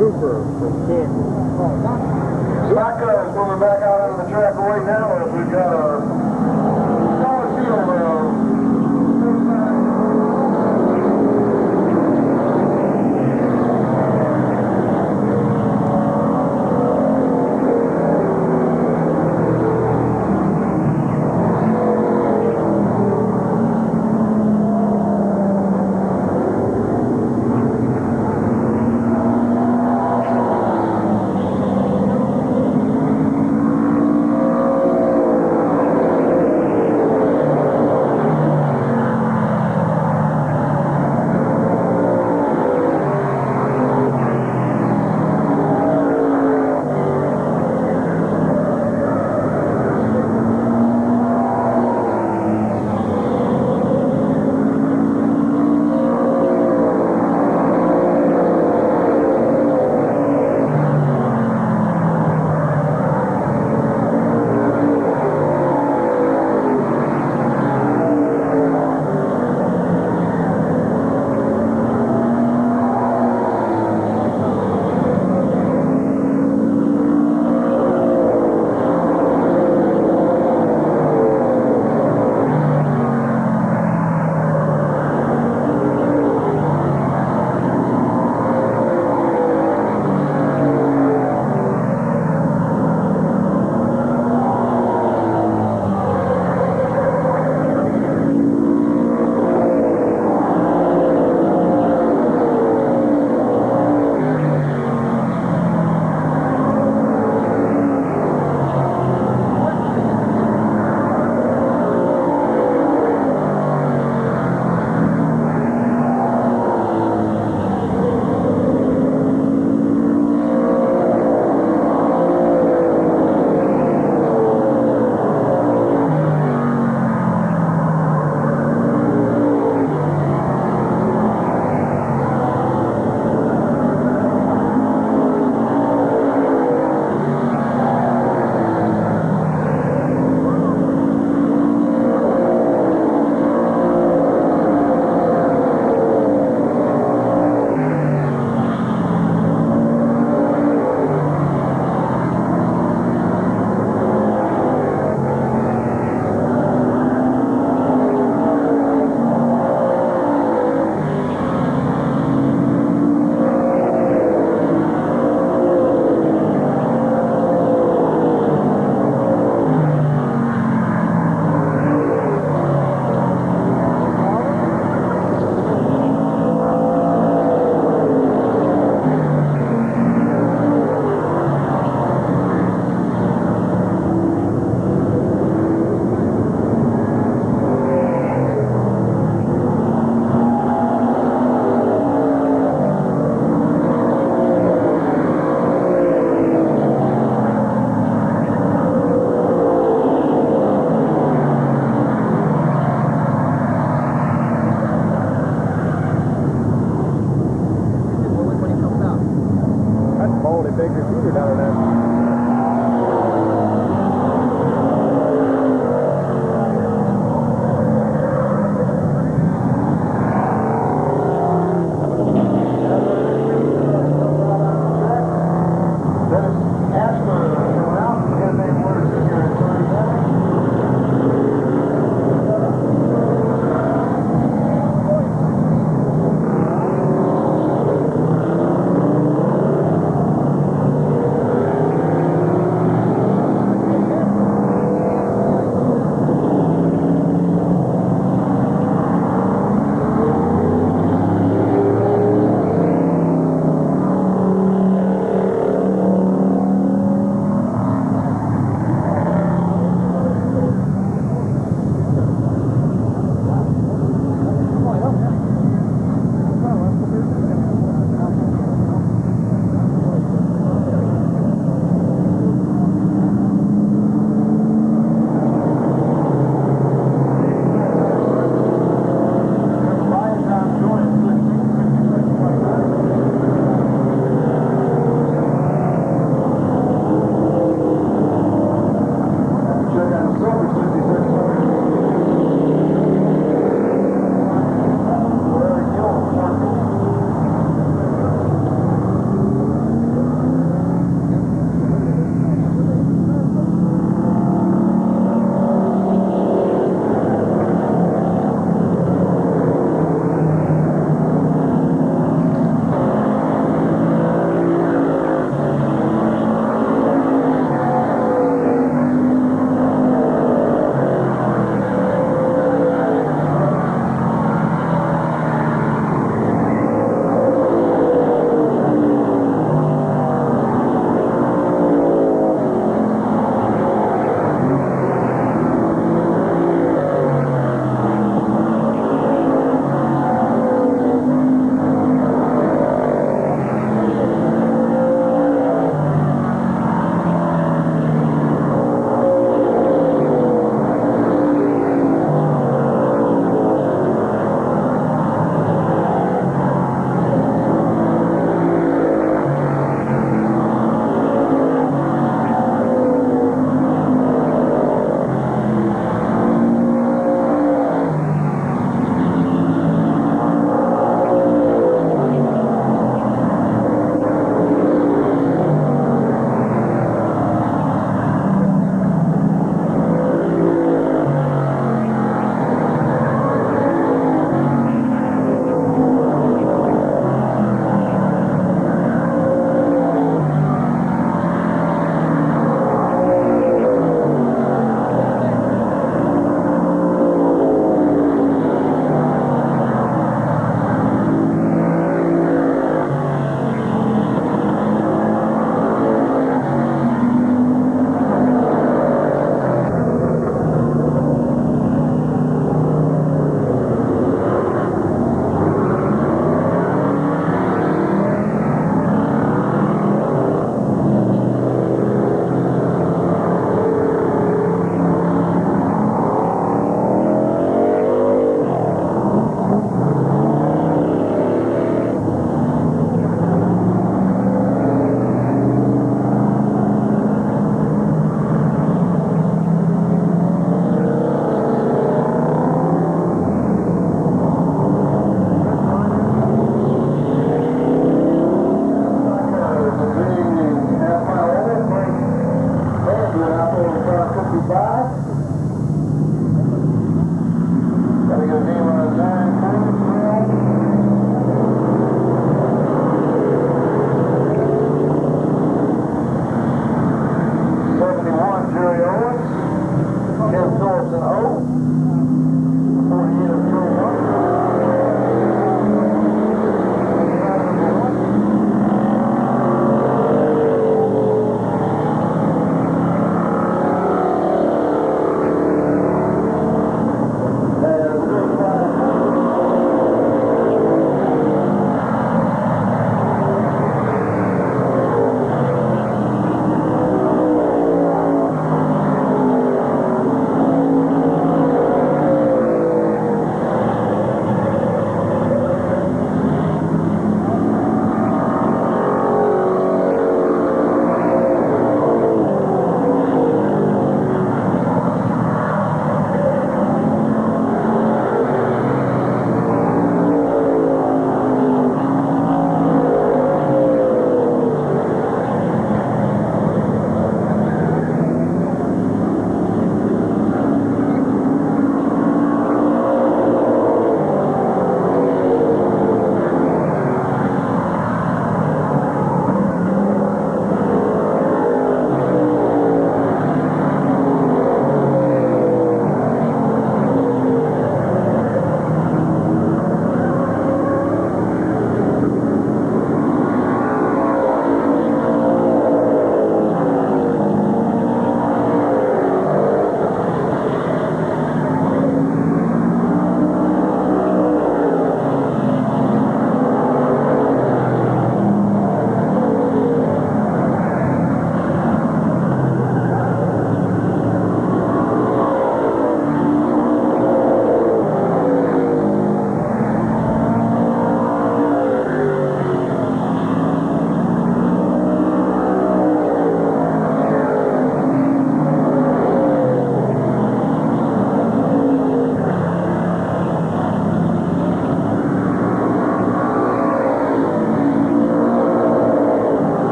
Cooper from Canton. Back coming back out onto the track right now as we've got our solid field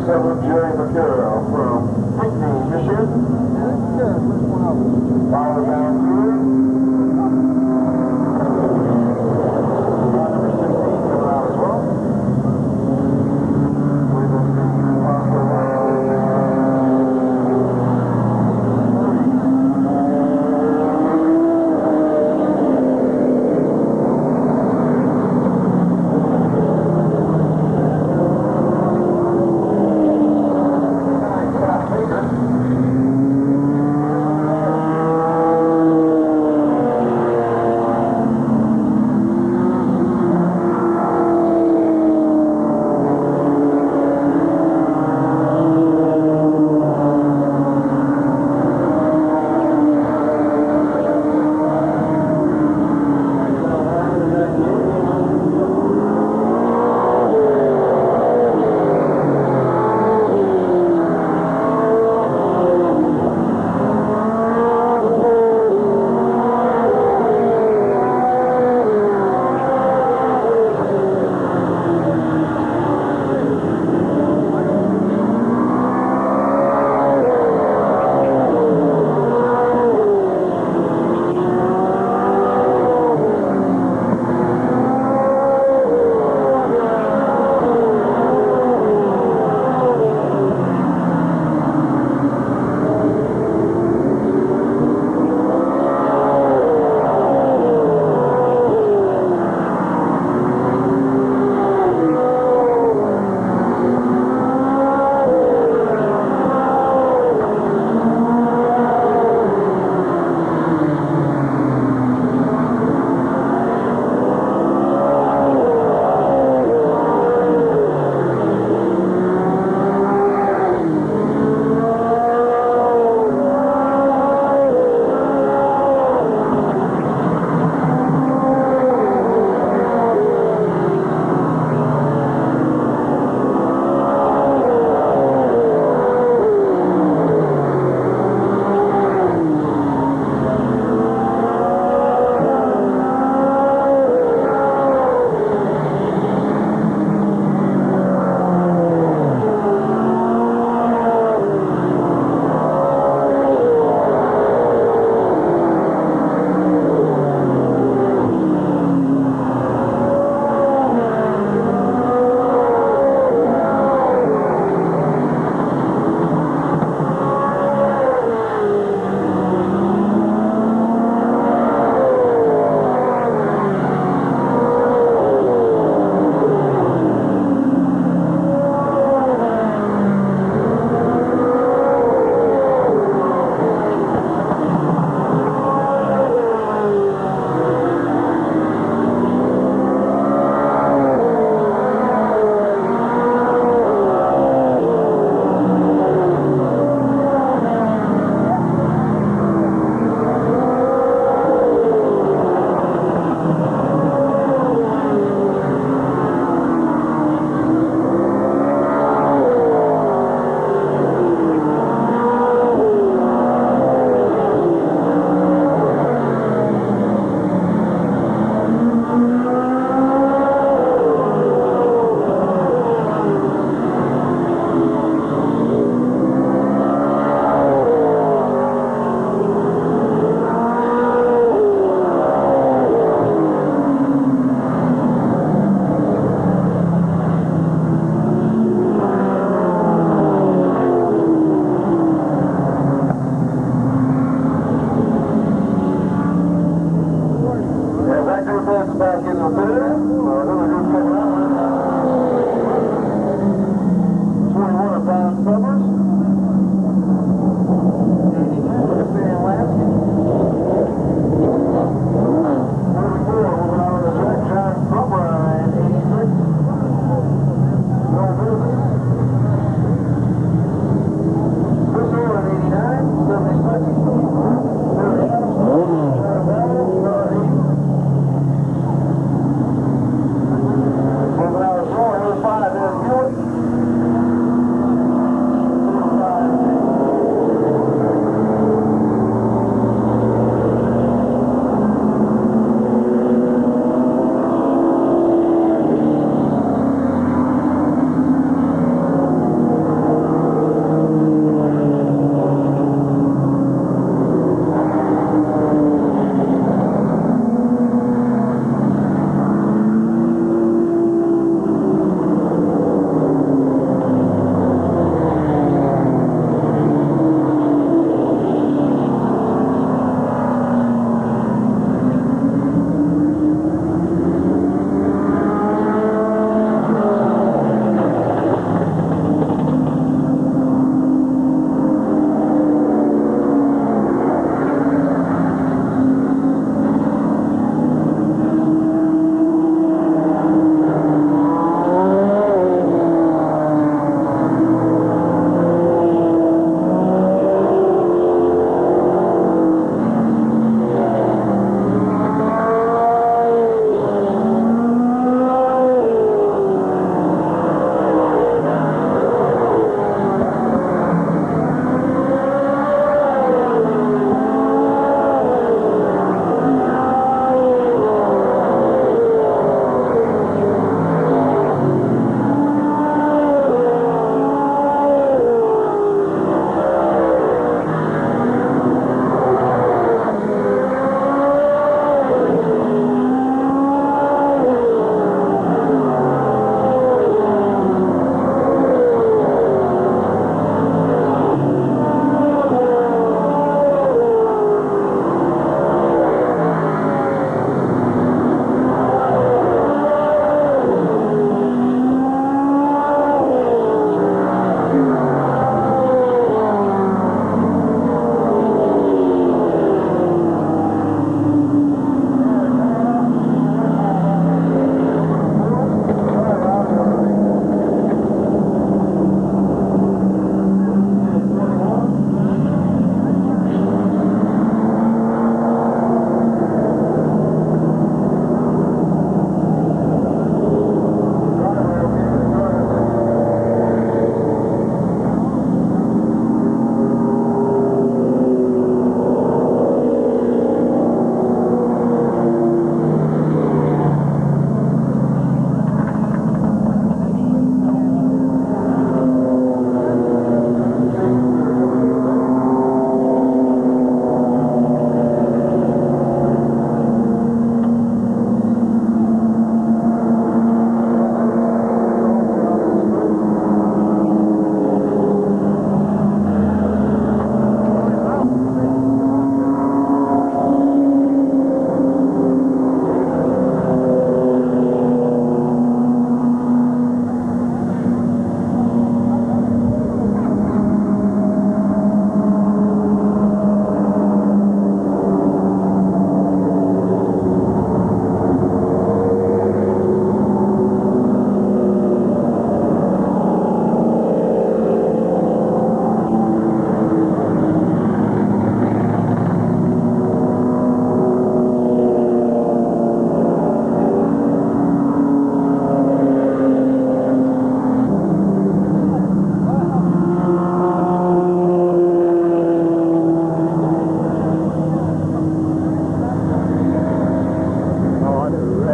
37 Jerry McCarroll from Pinckney, Michigan. Follow down through. Number 16 coming out as well.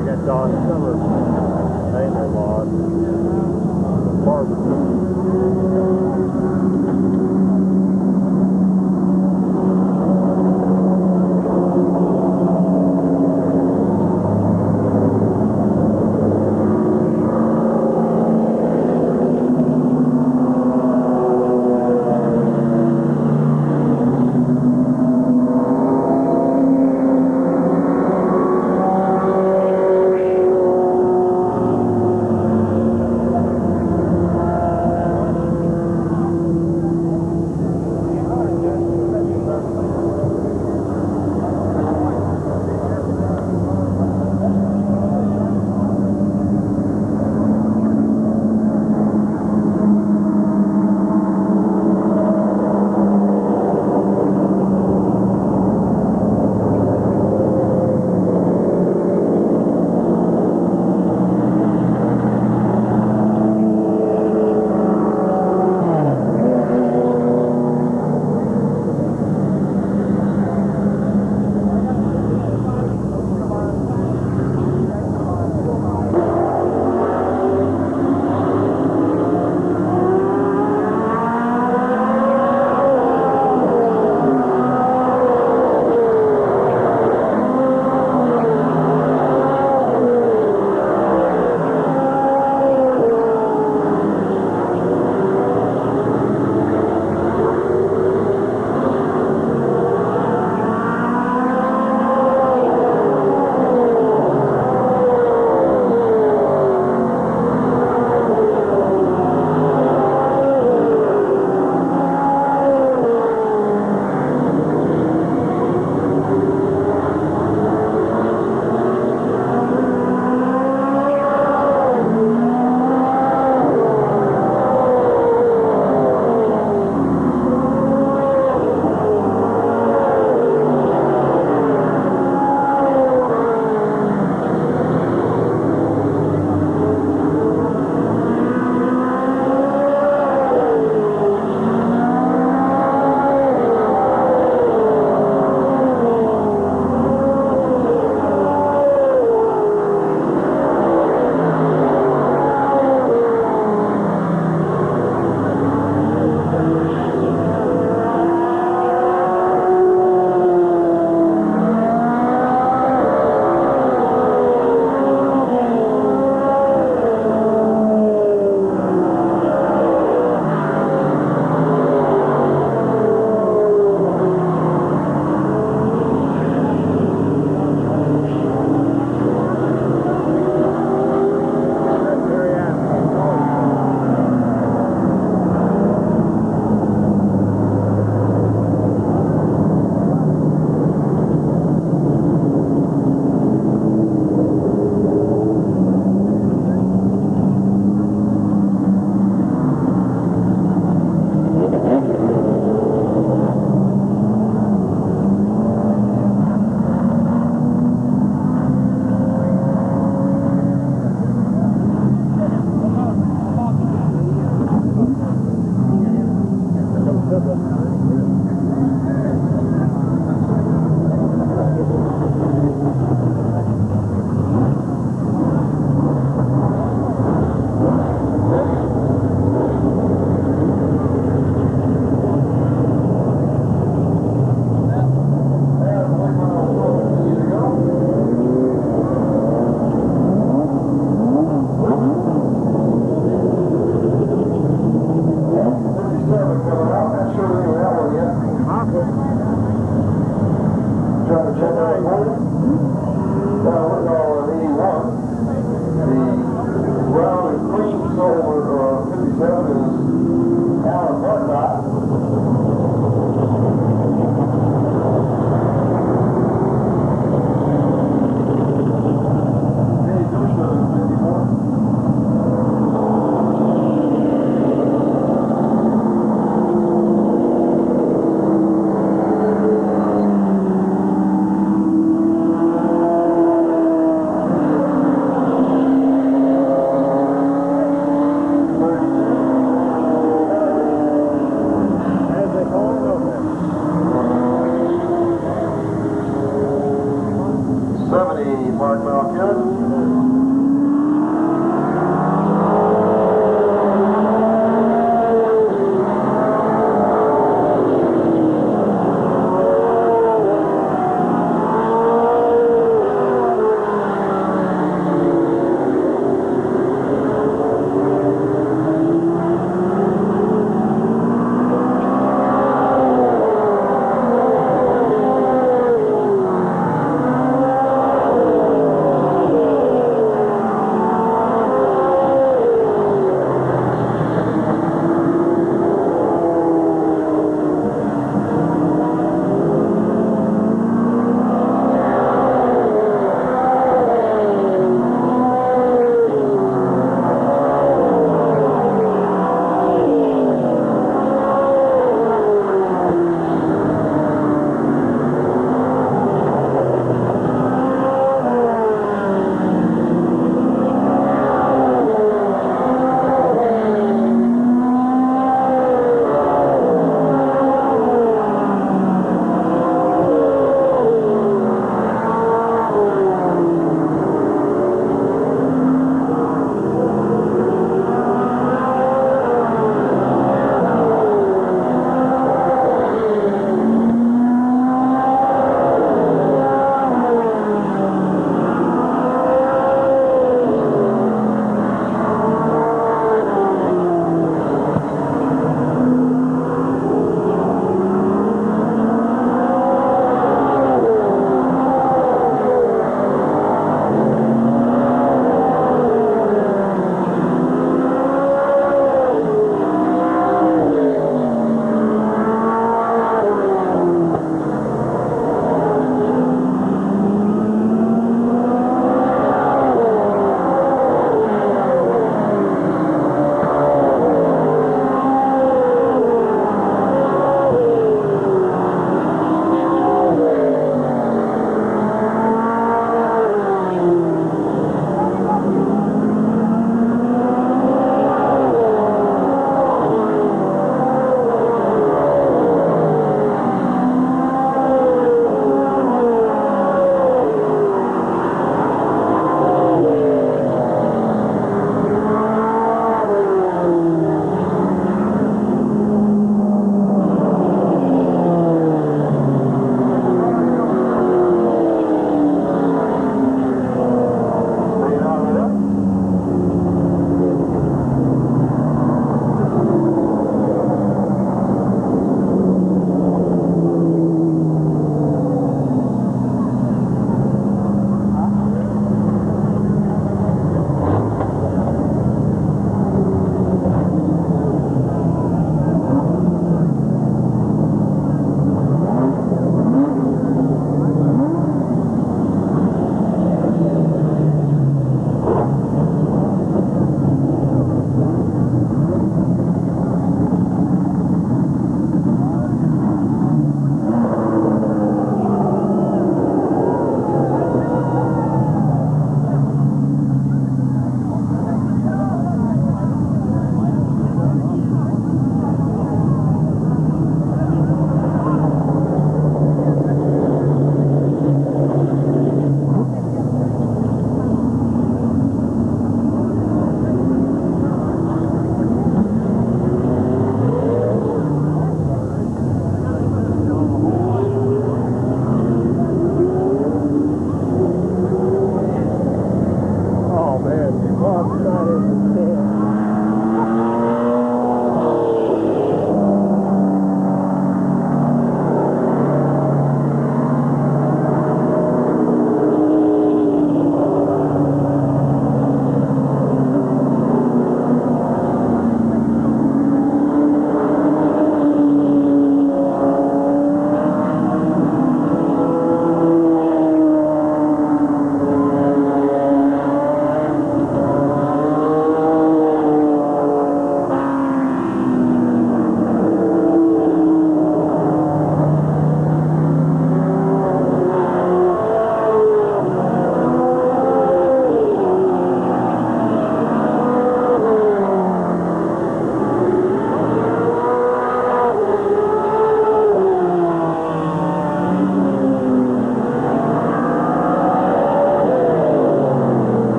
I got Don Summer painter lot.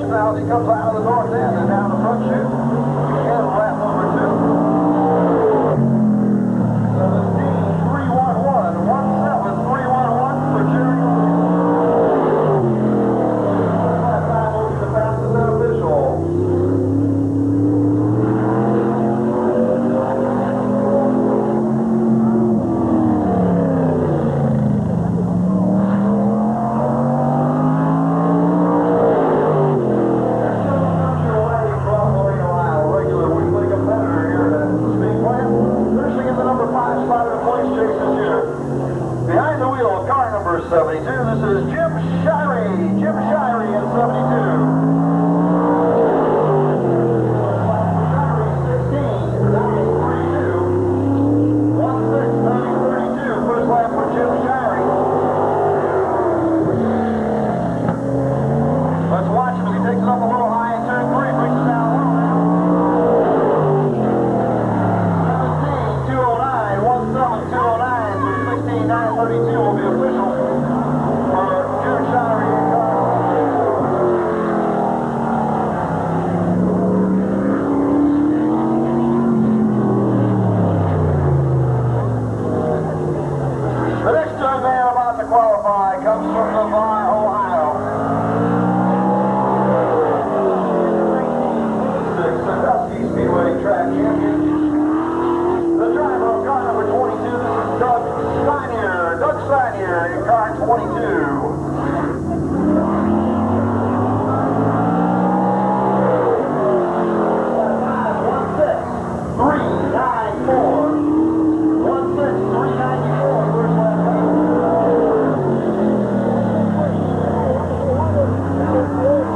now as he comes out of the north end and down the front chute. Again, lap number 2. 17-311. 17-311 for Jerry. That time will be the fastest unofficial. Behind the wheel of car number 72, this is Jim Shirey. Jim Shirey in 72. Shirey 16-932. 16-932. First lap for Jim Shirey. Let's watch him as he takes it up a little high in turn 3. Brings it down low now. 17-209. 17-209. 16-932 will be official for Jim Shirey in car. The next young man about to qualify comes from Navarre, Ohio. 6 Sandusky Speedway track champion. The driver of car number 22, this is Doug Steinier. Doug Steinier in car 22.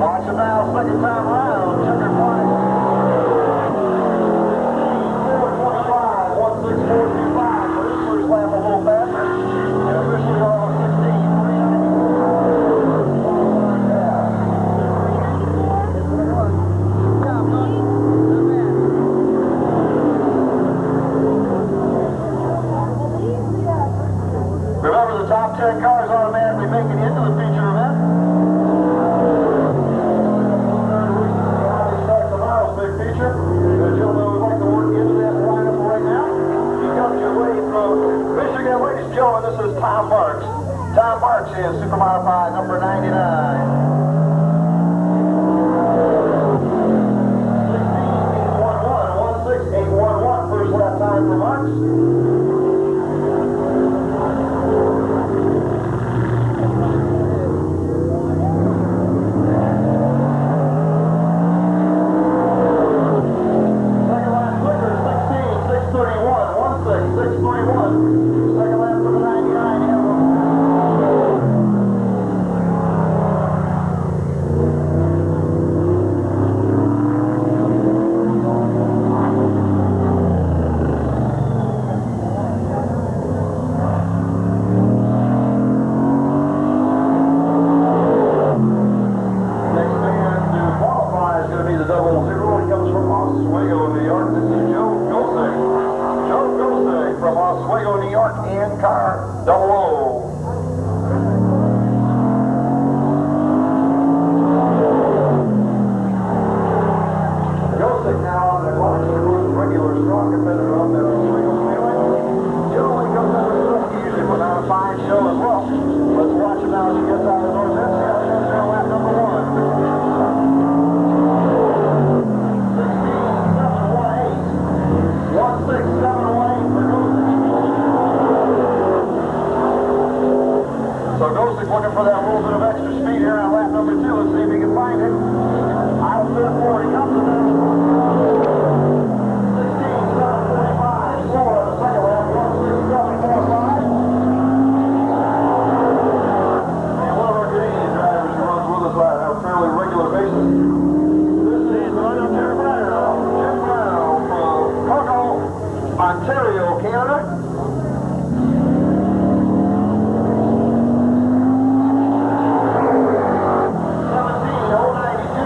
Watch him now, second time around. Checker flight. 425, 16425 for his first lap a little faster. And officially on 16. Remember, the top 10 cars automatically make it into the feature event. Start tomorrow's big feature. The gentleman would like to work into that lineup right now. He comes your way from Michigan. Ladies and gentlemen, this is Tom Marks. Tom Marks is Super Modified number 99. 16-811. 16-811. First lap time for Marks. Looking for that little bit of extra speed here on lap number 2. Let's see if he can find it. I'll do it for him. He comes in 16-745. Slower on the second lap. 16745. And one of our Canadian drivers who runs with us on a fairly regular basis. This is Jim Brown from Coco, Ontario, Canada. 17-092.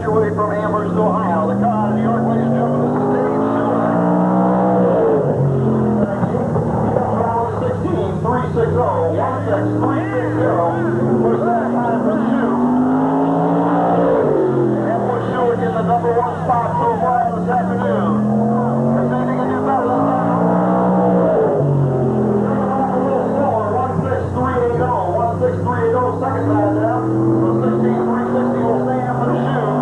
your way from Amherst, Ohio. The car out of New York, ladies and gentlemen, this is Dave Stewart. 16360, 16360. First lap time for Sue. And for Stewart in the number one spot so far this afternoon. Is anything to do better this time? 16380, second time down. So 16360 will stand for the shoe.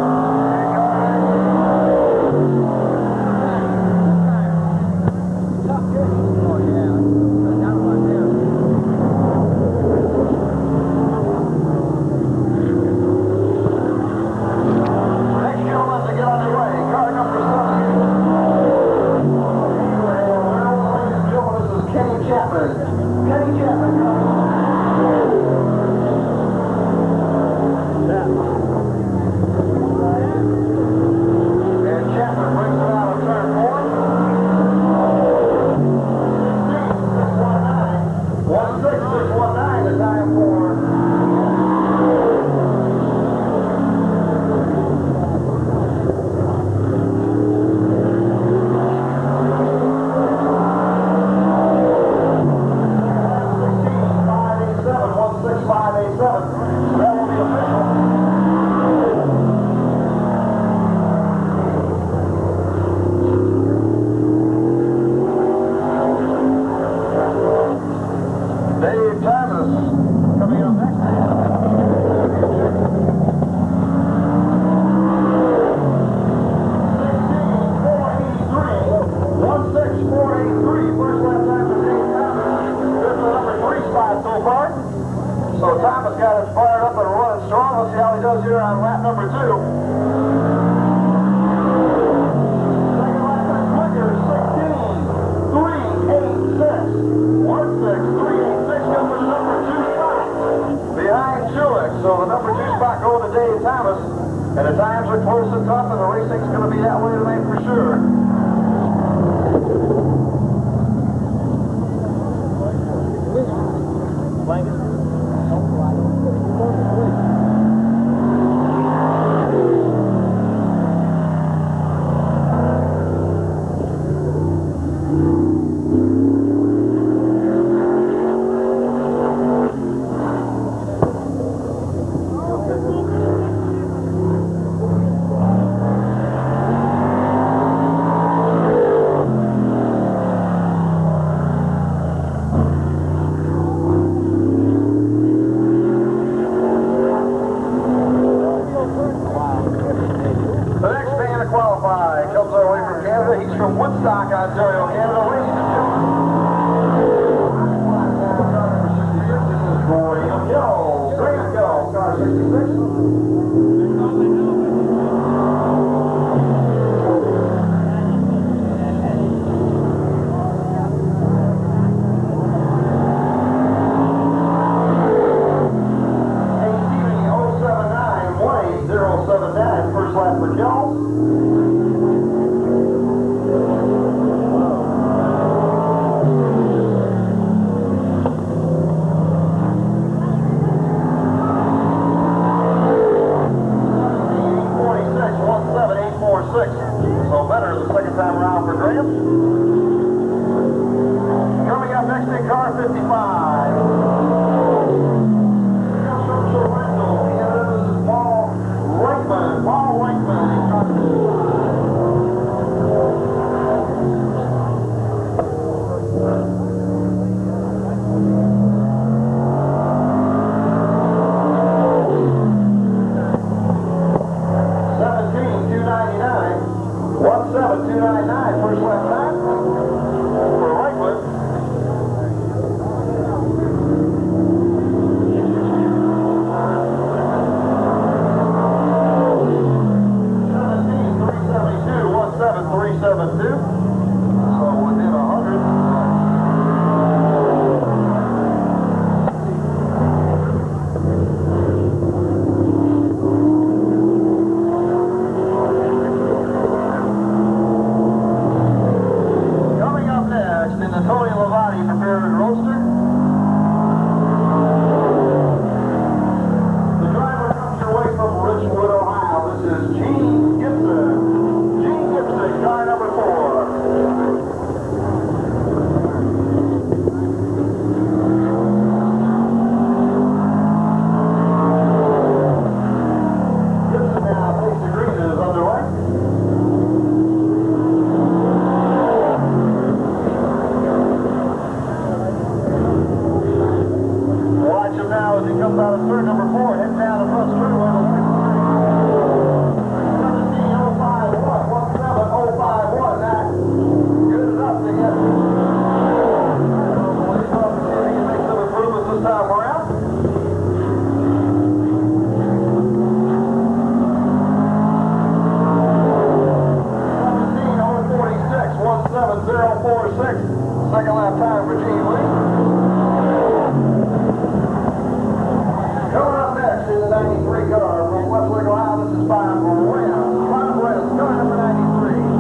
So Thomas got us fired up and running strong. Let's see how he does here on lap number 2. Second lap is quicker, 16.386. 16386 comes to the number 2 spot behind Truex. So the number 2 spot going to Dave Thomas. And the times are close and tough, and the racing's going to be that way tonight for sure. He's from Woodstock, Ontario, Canada. Ladies and gentlemen. This is Graham Hill. Graham Hill, car 66. First lap for Kells. So better the second time around for Graham. Coming up next in car 55. This is Paul Reichman. Paul Reichman. First lap time for Reichman. $17,372, 17372. So within 100. This is Gene Second lap time for Gene Lee. Coming up next is the 93 car from Westlake, Ohio. This is 5 Rams. 5 Rams, car number 93.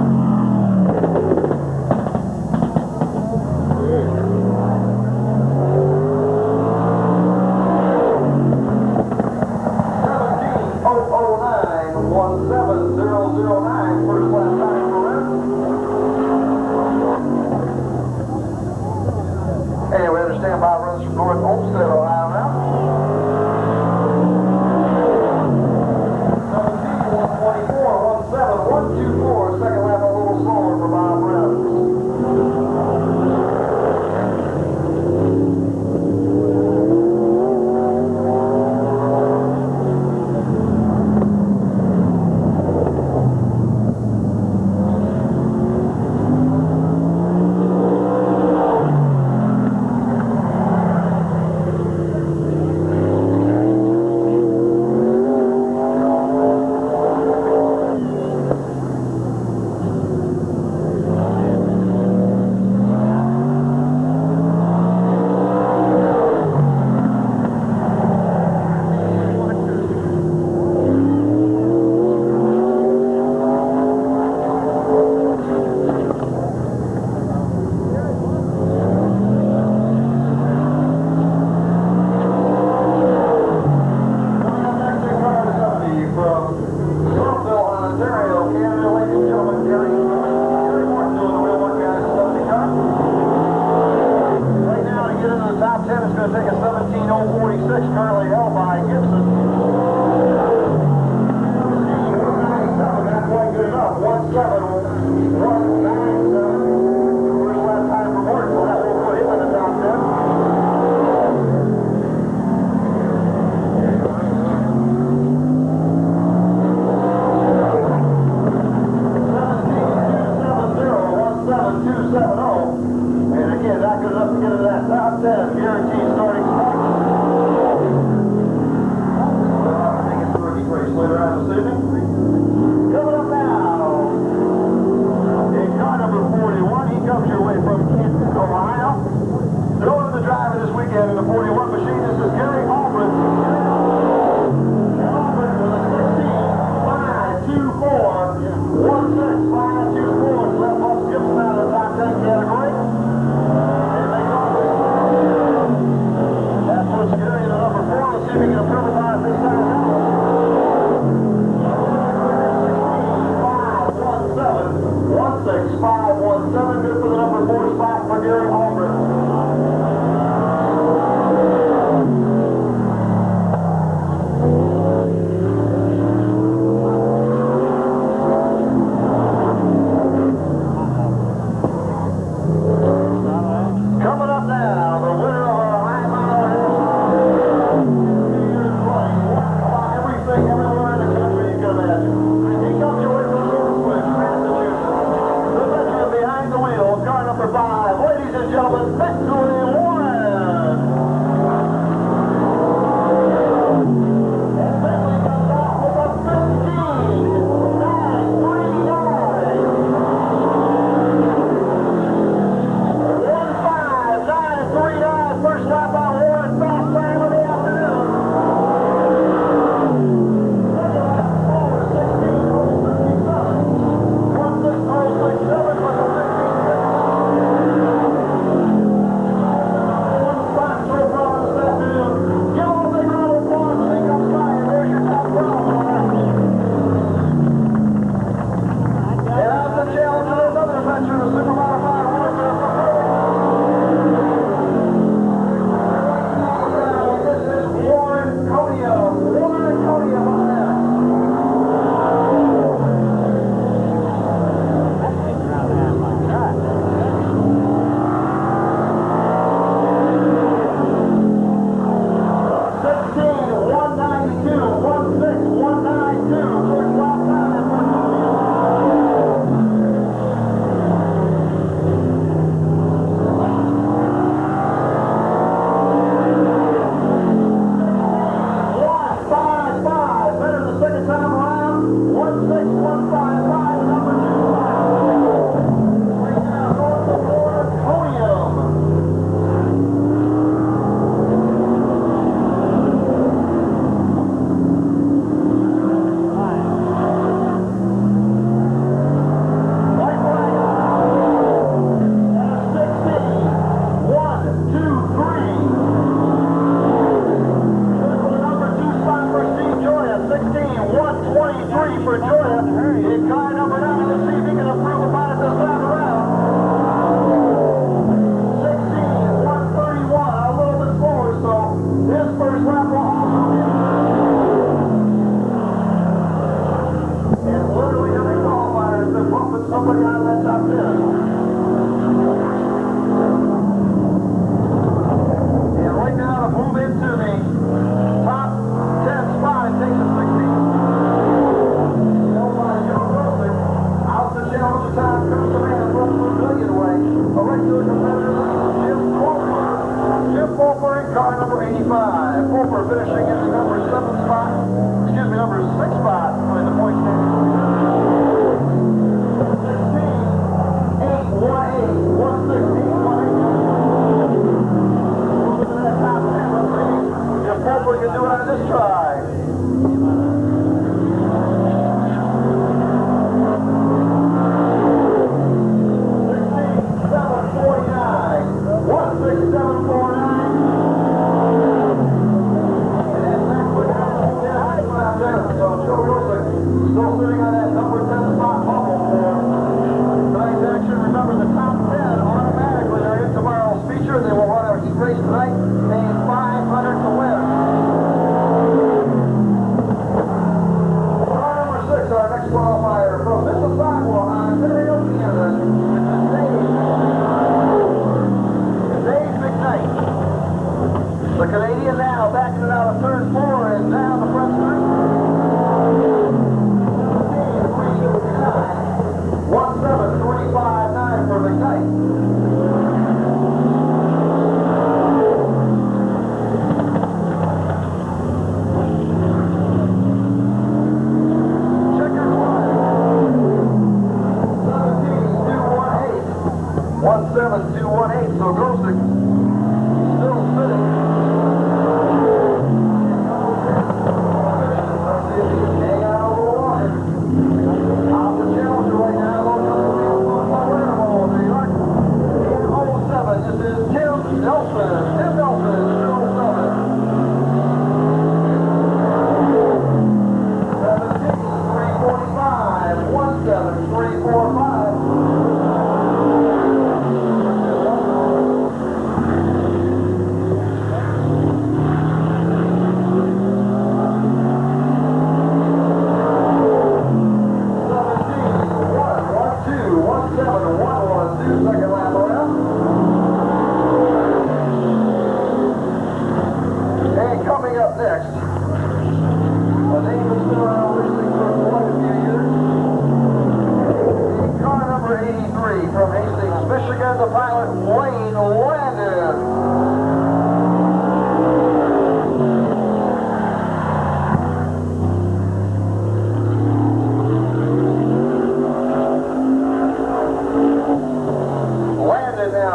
17009, first lap time for Rams. And we understand by runs from North Olmsted, Ohio now. 124, second lap a little slower for Bob Brown. nobody out of that top 10. And right now to move into the top 10 spot, it takes a 16. Out the challenge time comes the man from the million away. A regular competitor, Jim Wolfer. Jim Wolfer in car number 85. Wolfer finishing in the number 7 spot. Excuse me, number 6 spot in the point standing. 16, 8, 1, 8, 116, 1, 8. Moving to that top 10, let's see if Wolfer can do it on this try. 17,359 for McKnight. Checker 17218. So Grosick still sitting.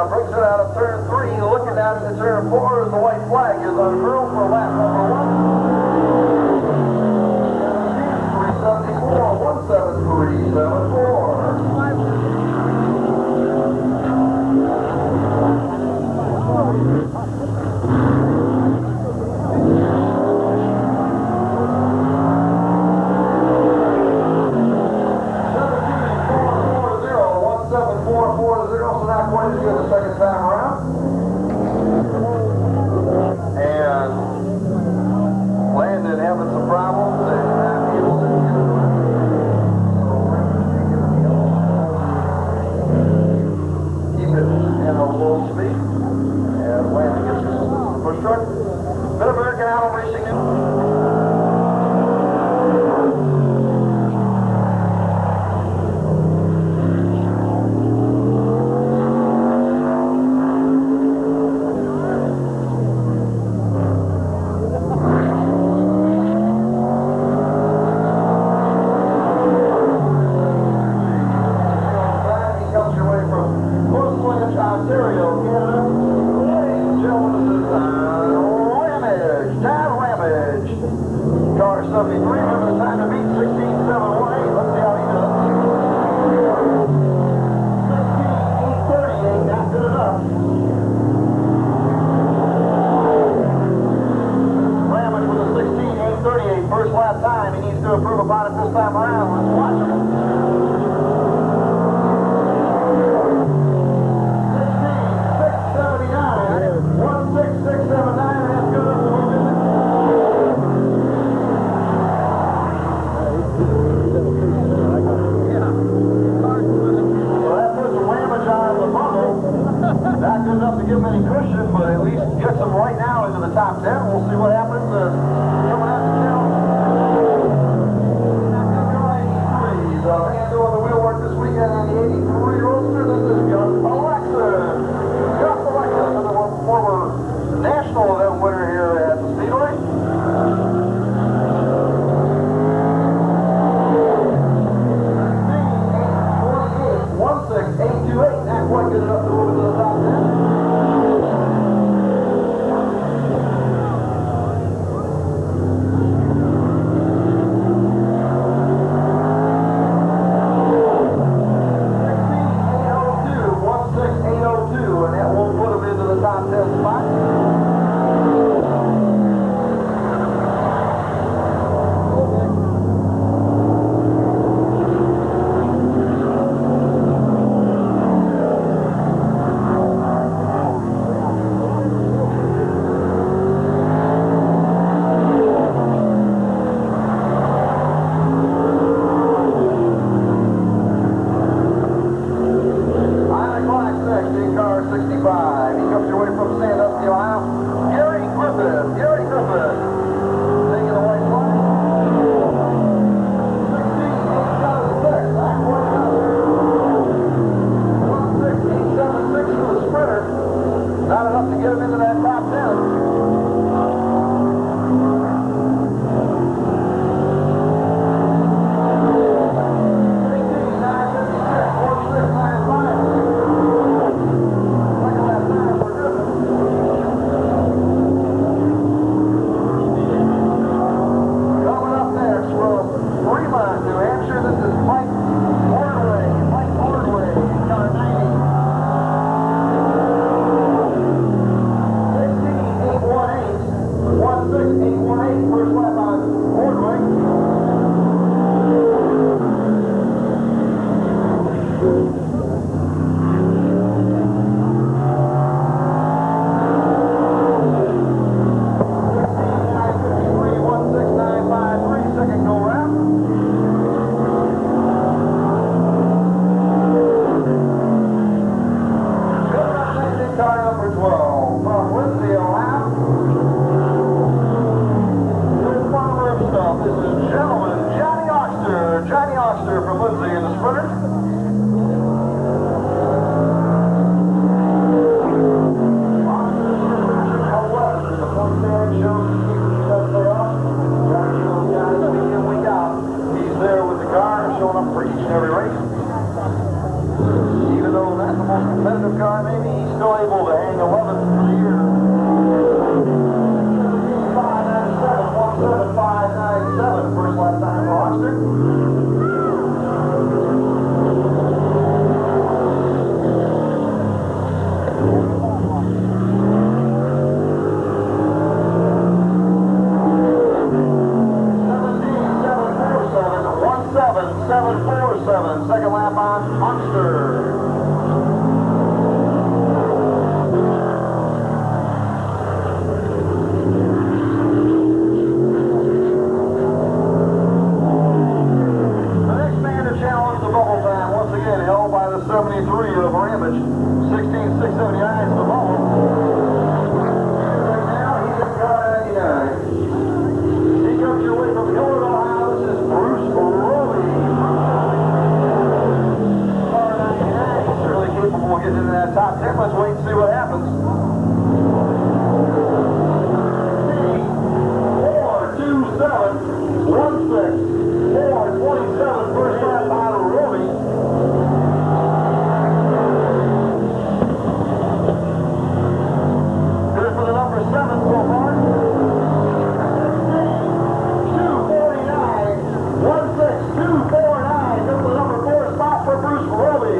Brings it out of turn 3, looking down into turn 4 as the white flag is unfurled for lap number 1. 374, 17440, so not quite as good the second time around. And Landon having some problems and not able to get it around. Keep it in a low speed. And Landon gets his push truck. Mid-American Allen Racing in. Car 73, remember the time to beat 16,718. Let's see how he does. 16,838, not good enough. Ramage with a 16,838, first lap time. He needs to improve upon it this time around. Let's watch him. 16,679, 16679, and that's good enough to move in. Yeah. give him any cushion, but at least gets him right now into the top 10. We'll see what happens coming out of town. The man doing the wheel work this weekend on the 83 Roadster. This is Gus Alexis. Gus Alexis, the former national event winner here at the Speedway. 16828, not quite good enough to move into the top 10. He comes your way from Sandusky, Ohio. Gary Griffith. Gary Griffith. Taking the white flag. 16,876. Back 16,876 for the sprinter. Not enough to get him into that top 10. From Lindsay in the sprinter. He's there with the car, showing up for each and every race. Even though that's the most competitive car, maybe he's still able to hang 11th for the year. 597, 17597, first lap time for Oxford. Second lap on Monster. The next man to challenge the bubble time, once again held by the 73 of Ramage. 16,679 is the bubble. Right now, he's at car 99. He comes your way from Hillard, Ohio. This is Bruce Roby. We'll get into that top 10. Let's wait and see what happens. 427 first lap out of Roby. Good for the number 7 so far. 249. 16249. Good for the number 4 spot for Bruce Roby.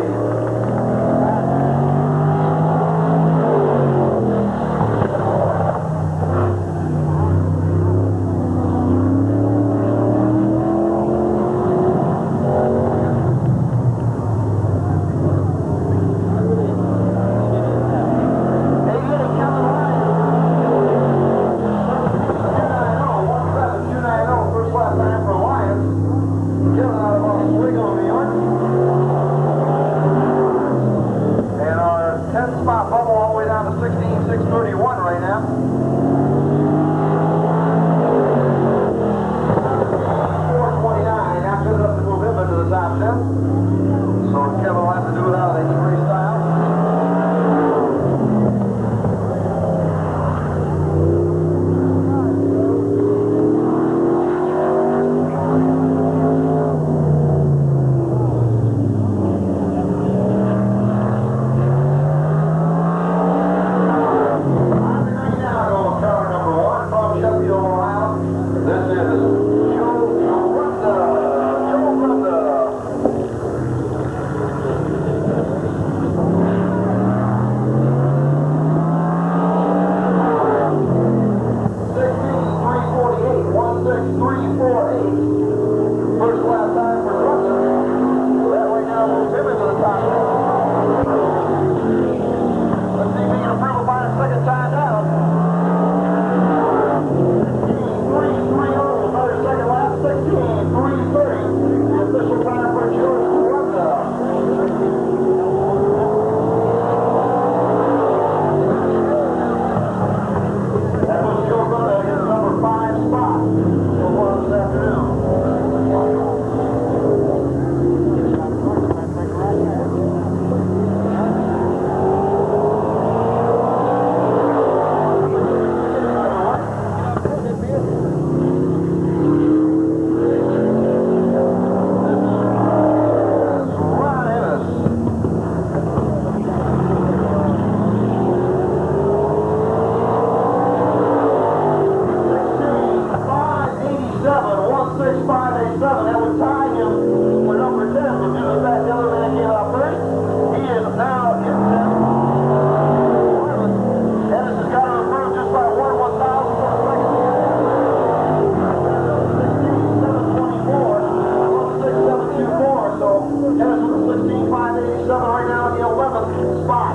spot.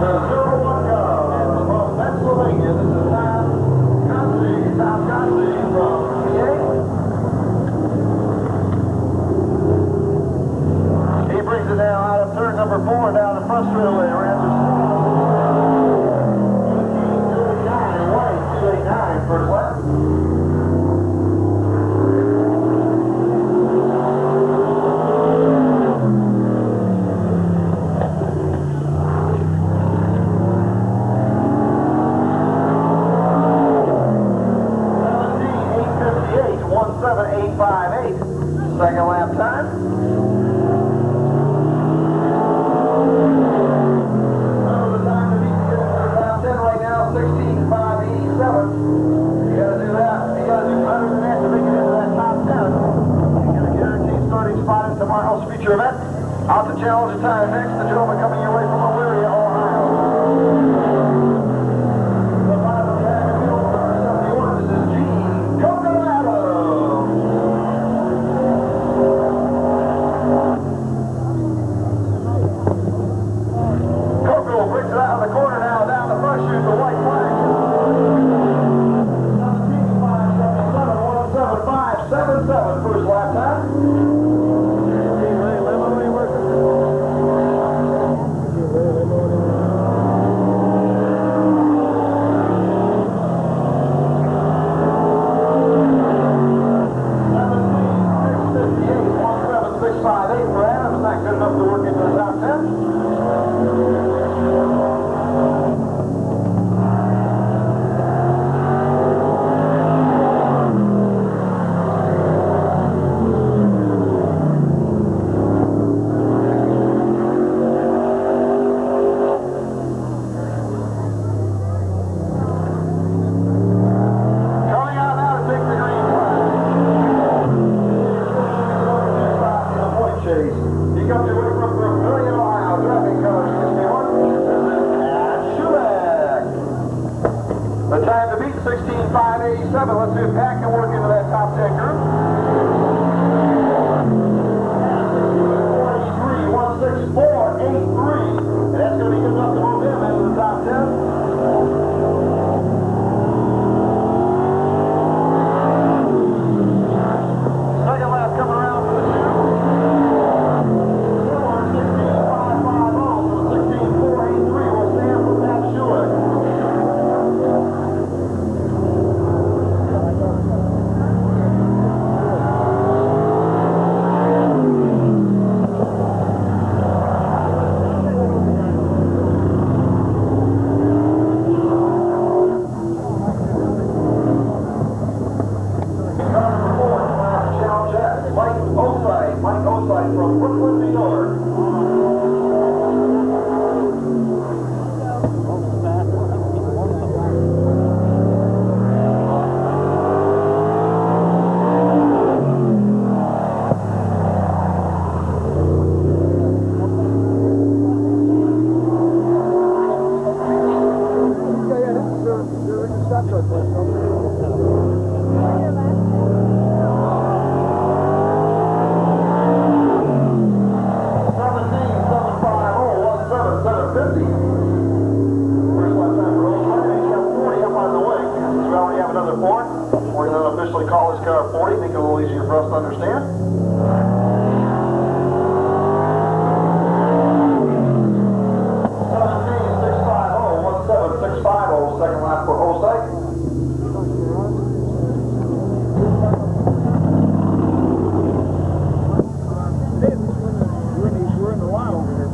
The 01 Cub from Pennsylvania. This is Tom Concy from PA. He brings it down out of turn number 4 down the front straightaway. Rams are 289 first lap. Second lap time. The time to beat the top 10 right now, 16:587. You gotta do that. You gotta do better than that to make it into that top 10. You get a guaranteed starting spot in tomorrow's feature event. Out to challenge the time next, the gentleman coming your way from Elyria, Ohio. The bottom tag of field number 71. This is Gene Cocolado. Brings it out of the corner now, down the front chute, the white flag. 17.577, first lap time. For Adams, not good enough to work into the top 10. He comes your way from Vermillion, Ohio, driving color 61. And Schumacher. The time to beat 16:587. Let's see if Pat can work into that top 10 group. 164.83. And that's going to be good enough to move him into the top 10. Second lap coming around for the two. 16.483 will stand for Pat Schumacher. Mike Osite from Brooklyn, New York. We're going to officially call this car 40, make it a little easier for us to understand. 17.650, second lap for Osite. We're in the line over here.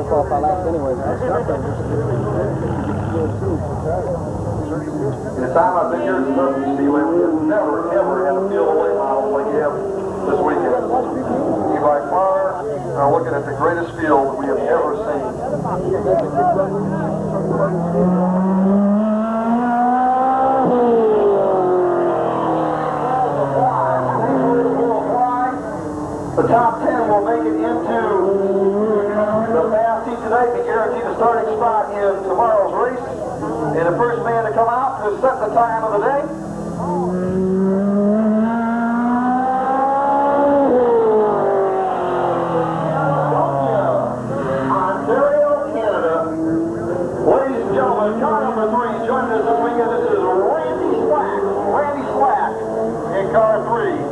qualify laps anyway. In the time I've been here at the Sandusky Speedway, we have never, ever had a field of late models like you have this weekend. You by far are looking at the greatest field that we have ever seen. The top 10 will make it into the fast heat today, be guaranteed a starting spot in tomorrow's race. And the first man to come out to set the time of the day. Ontario, Canada. Ladies and gentlemen, car number 3 joining us this weekend. This is Randy Slack. Randy Slack in car 3.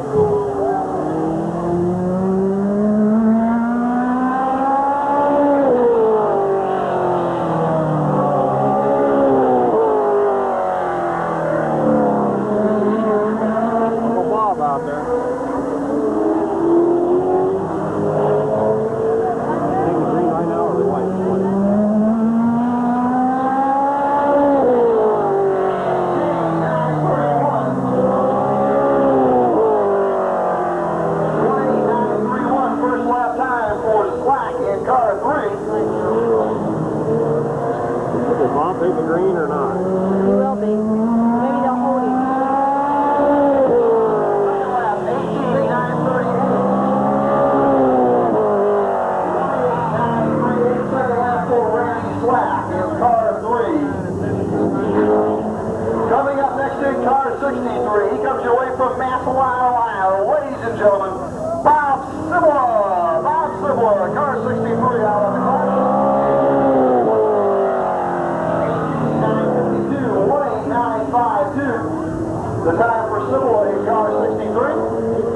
The time for Sybil in car 63.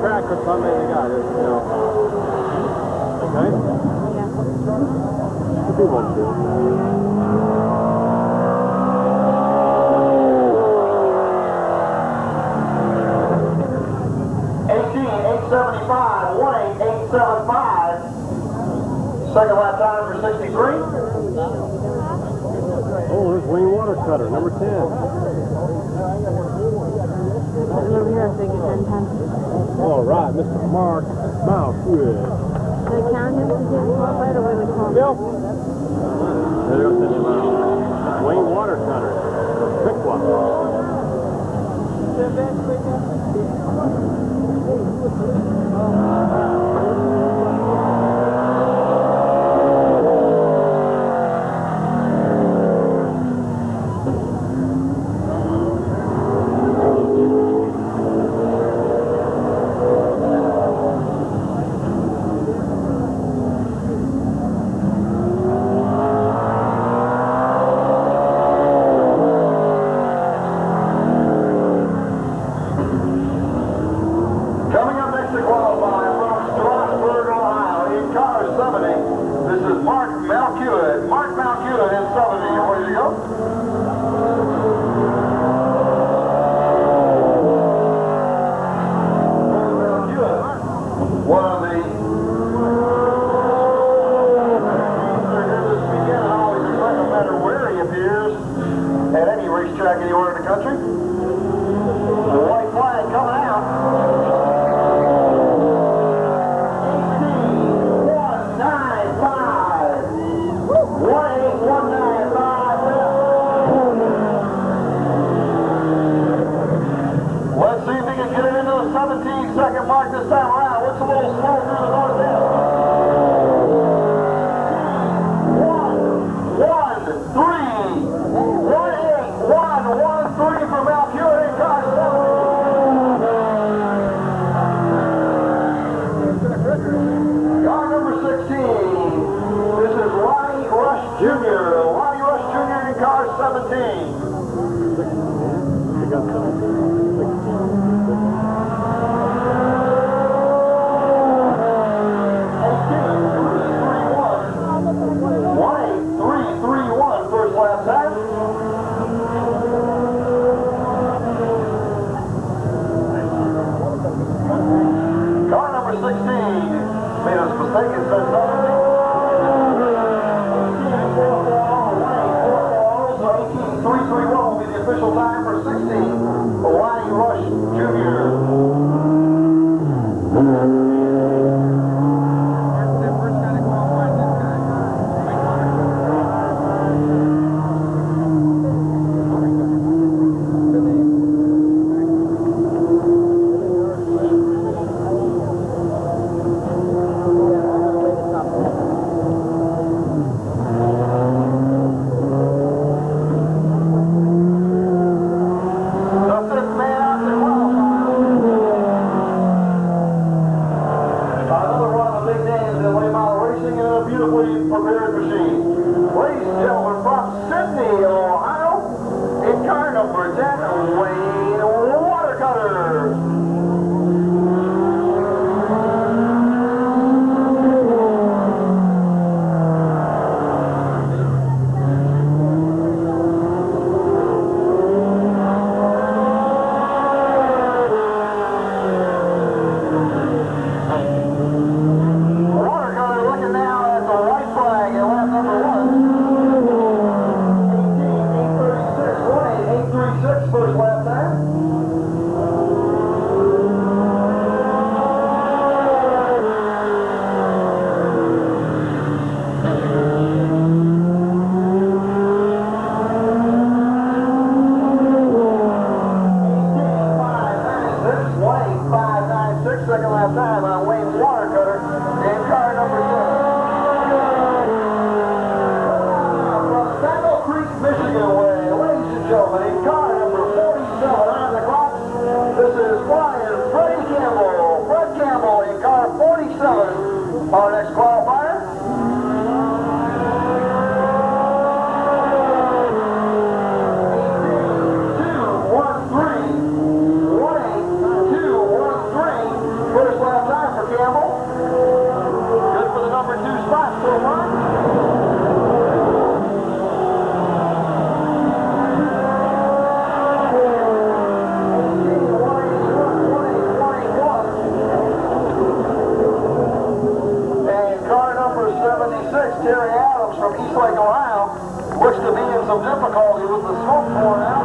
Practice, how many they got? Okay? If he wants to. 18,875, 1,875. Second lap time for 63. Oh, there's Wayne Watercutter, number 10. Over here, I think it's 10 times. All right, Mr. Mark Mid-Vid. Did I count him to get qualified or what did we call him? Bill. There goes the Wayne Watercutter. Pick one. Car number 16 made a mistake and said nothing. 1:05.96, second lap time on Wayne's water cutter in car number 7. From Saddle Creek, Michigan way, ladies and gentlemen, in car number 47 on the clock, this is Flying Freddie Campbell. Fred Campbell in car 47, our next qualifier. Terry Adams from East Lake, Ohio, looks to be in some difficulty with the smoke pouring out.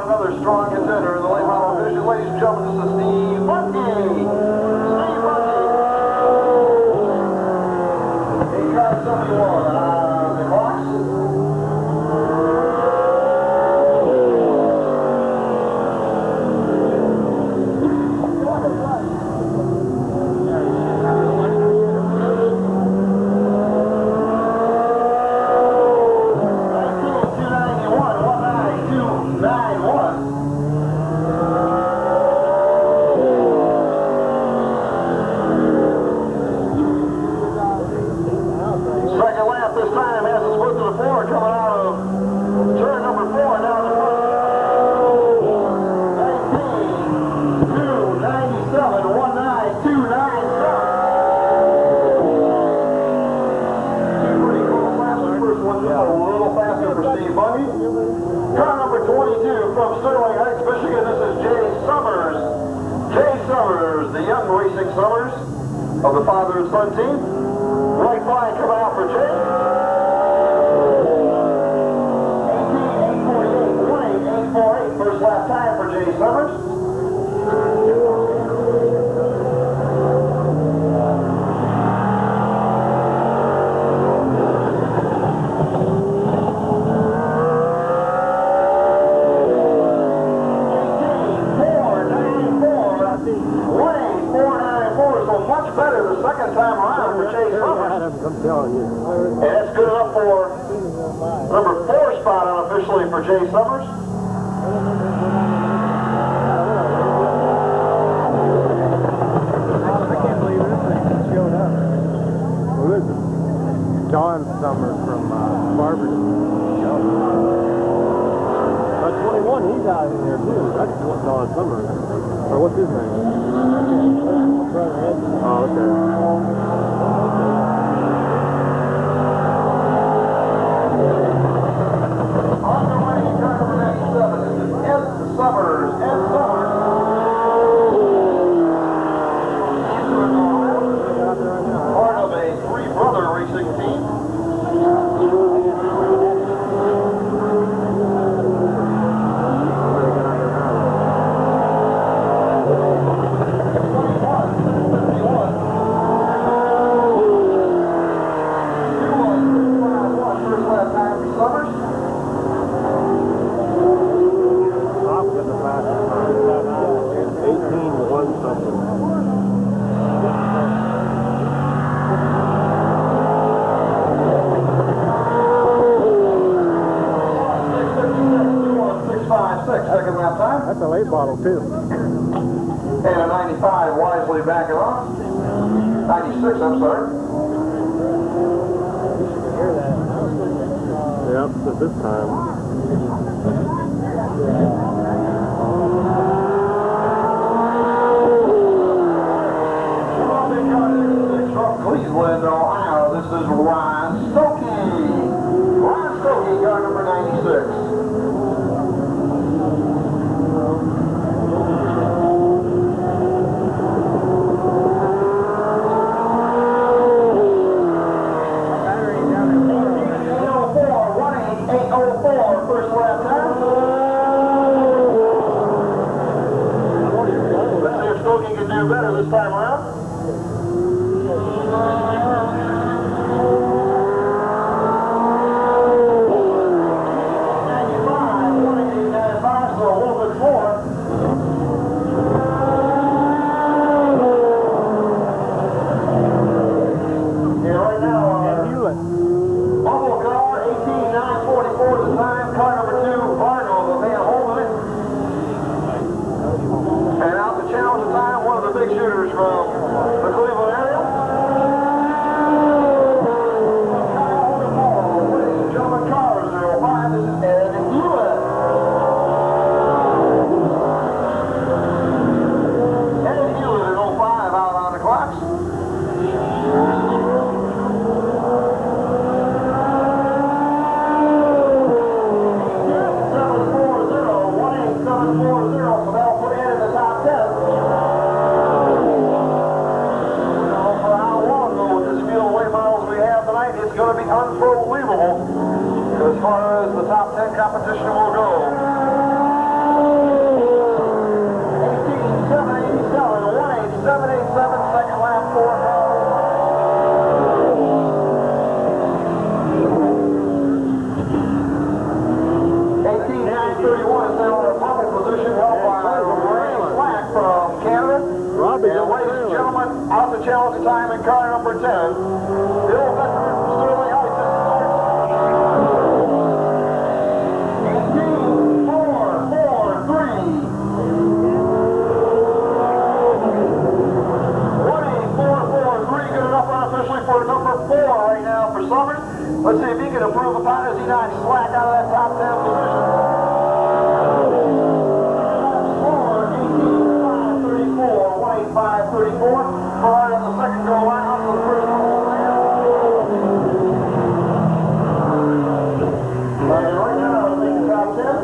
Another strong contender in the late model division. Ladies and gentlemen, this is Steve Bundy. Steve Racing Summers of the father and son team. Right flying coming out for Jay. 18.848, 1.848, first lap time for Jay Summers. Second time around for Chase Summers. I'm telling you. And that's good enough for number 4 spot unofficially for Jay Summers. I can't believe this thing showed up. Who is it? John Summers from Barberton. 21, he's out in there too. That's John Summers. Or what's his name? Oh, okay. On the way, car number 97. This is Ed Summers. Ed Summers. Part of a three-brother racing team. Second lap time. That's a late bottle too. And a 95 wisely backing off. 96, I'm sorry. Yep, but this time. From Cleveland, Ohio, this is Ron Stokey. Ron Stokey, car number 96. Better this time around. 95, so a little bit more. And right now, Bubble car, 18.944 the time. Car number 2, Barno, the man holding it. And out to challenge the time, one of the big shooters from the Cleveland area. Ladies and gentlemen, cars 05, this is Ed Hewitt. Ed Hewitt in 05 out on the clocks. It's going to be unbelievable as far as the top 10 competition will go. 18.787, 1.8787, second lap for 18.931 is now in a pole position held by Ray Slack from Canada. Robbie, and ladies and gentlemen, out to challenge the time in car number 10. Bill Veteran. 18.443. For number 4 right now for Summers. Let's see if he can improve upon it as he knocks Slack out of that top 10 position. 18.534, 1.8534. Right on the second go round for the first one. And right now, I think the top 10.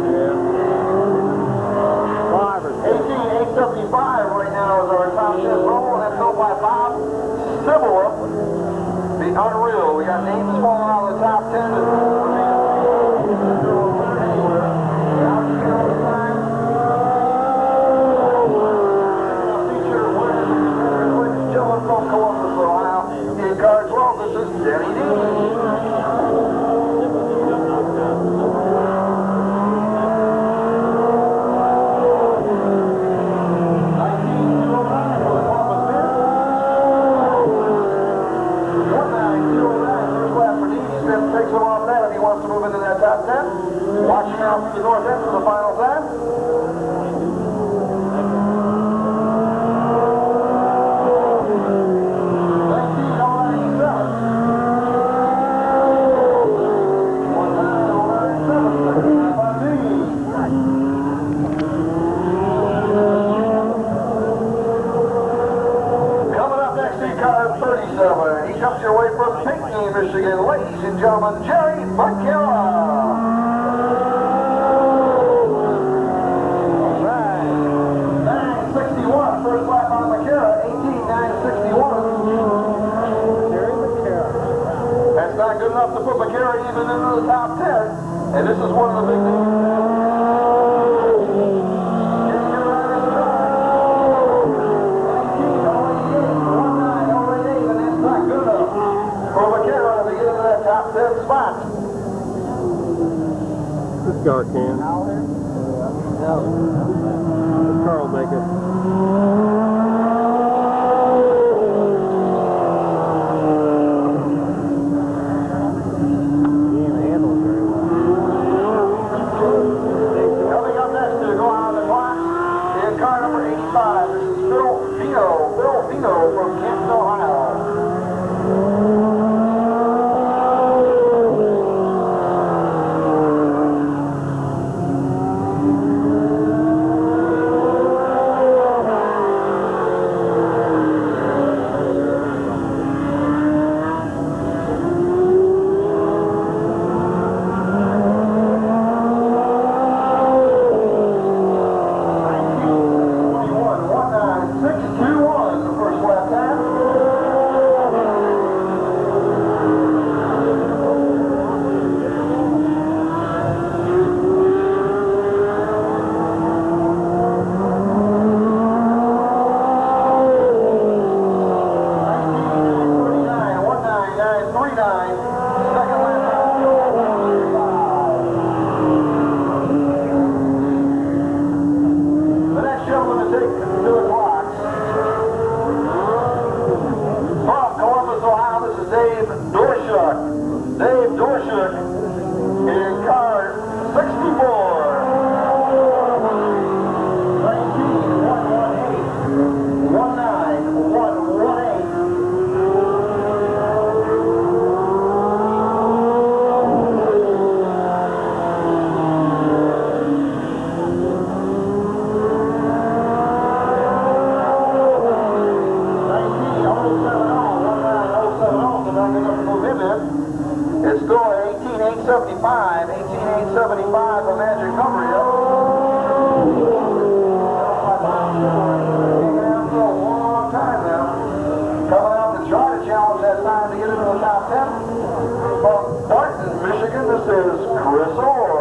Yeah. 18.875 right now is our top off by Bob Cibula. The unreal. We got names falling out of the top 10. From Columbus, Ohio. In car 12, this is Danny D. Takes him off that if he wants to move into that top 10. Watching out from the north end for the final time. Coming up next in car 37. He comes your way from Pinckney, Michigan. Ladies and gentlemen, Jerry Buckera. 961, first lap on Buckera, 18.961. Jerry Buckera. That's not good enough to put Buckera even into the top 10, and this is one of the big things. Top 10 spot. This car can. This car will make it. He even handles very well. Coming up next to go out of the clock is car number 85. This is Phil Vino from Canton, Ohio. Dave Dorshuk in car 64. 18.875, 18.875 for Magic Cumberia. Hanging out for a long time now. Coming out to try to challenge that time to get into the top 10. From Barton, Michigan, this is Chris Orr.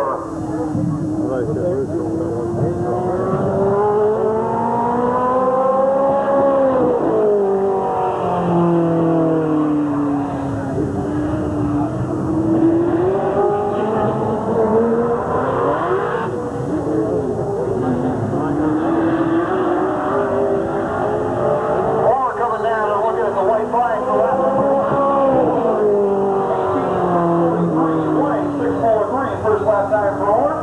First lap time for Orr.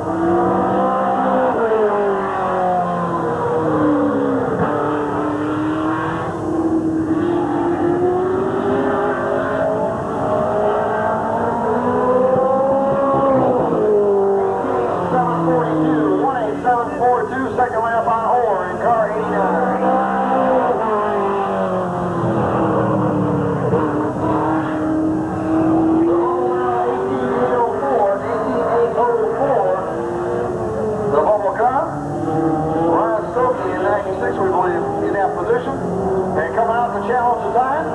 challenge the time.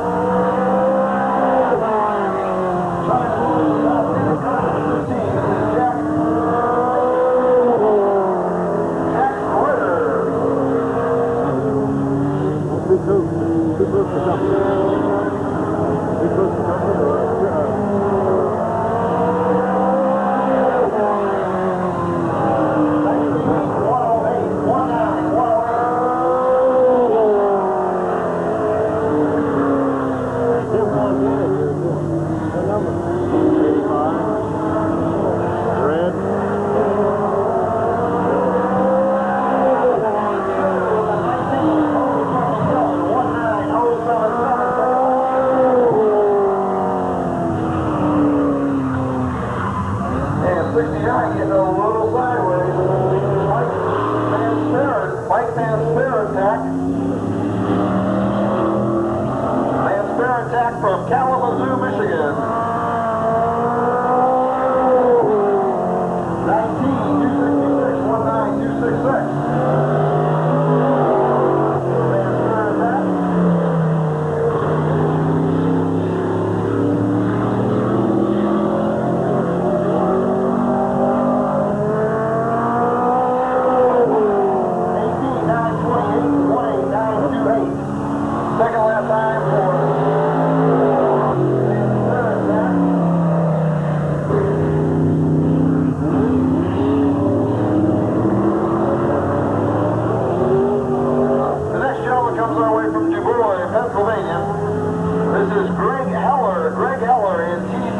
Trying to move the top 10 cars to the team. This is Jack Ritter. Too close to something. Too close to something. From Kalamazoo, Michigan. 18, 928, 18928. Second lap time for Pennsylvania. This is Greg Heller in T3.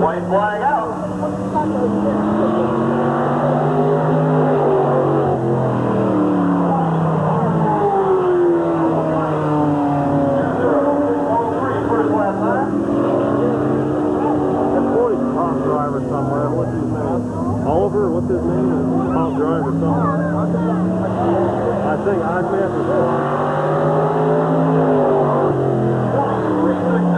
White flag out. Oliver, what's his name? Top driver something. I think I met him. 360,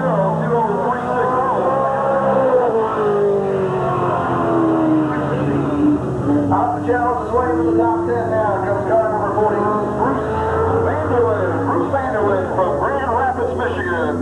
Out the challenge is way to the top 10 now. Comes car number 40, Bruce Vanderlyn from Grand Rapids, Michigan.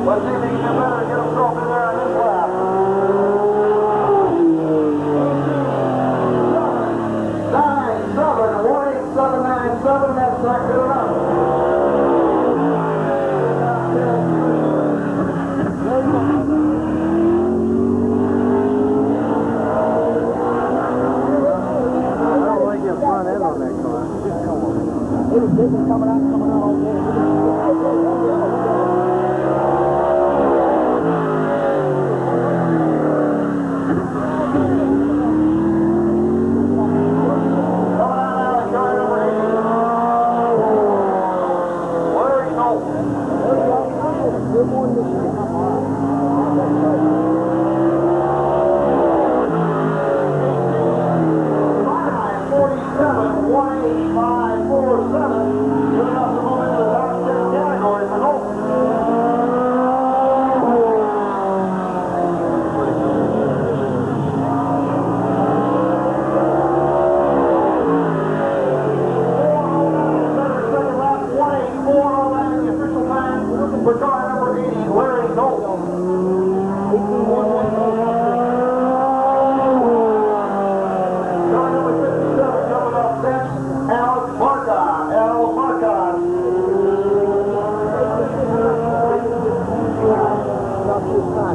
Let's see if he can do better and get himself in there on this lap.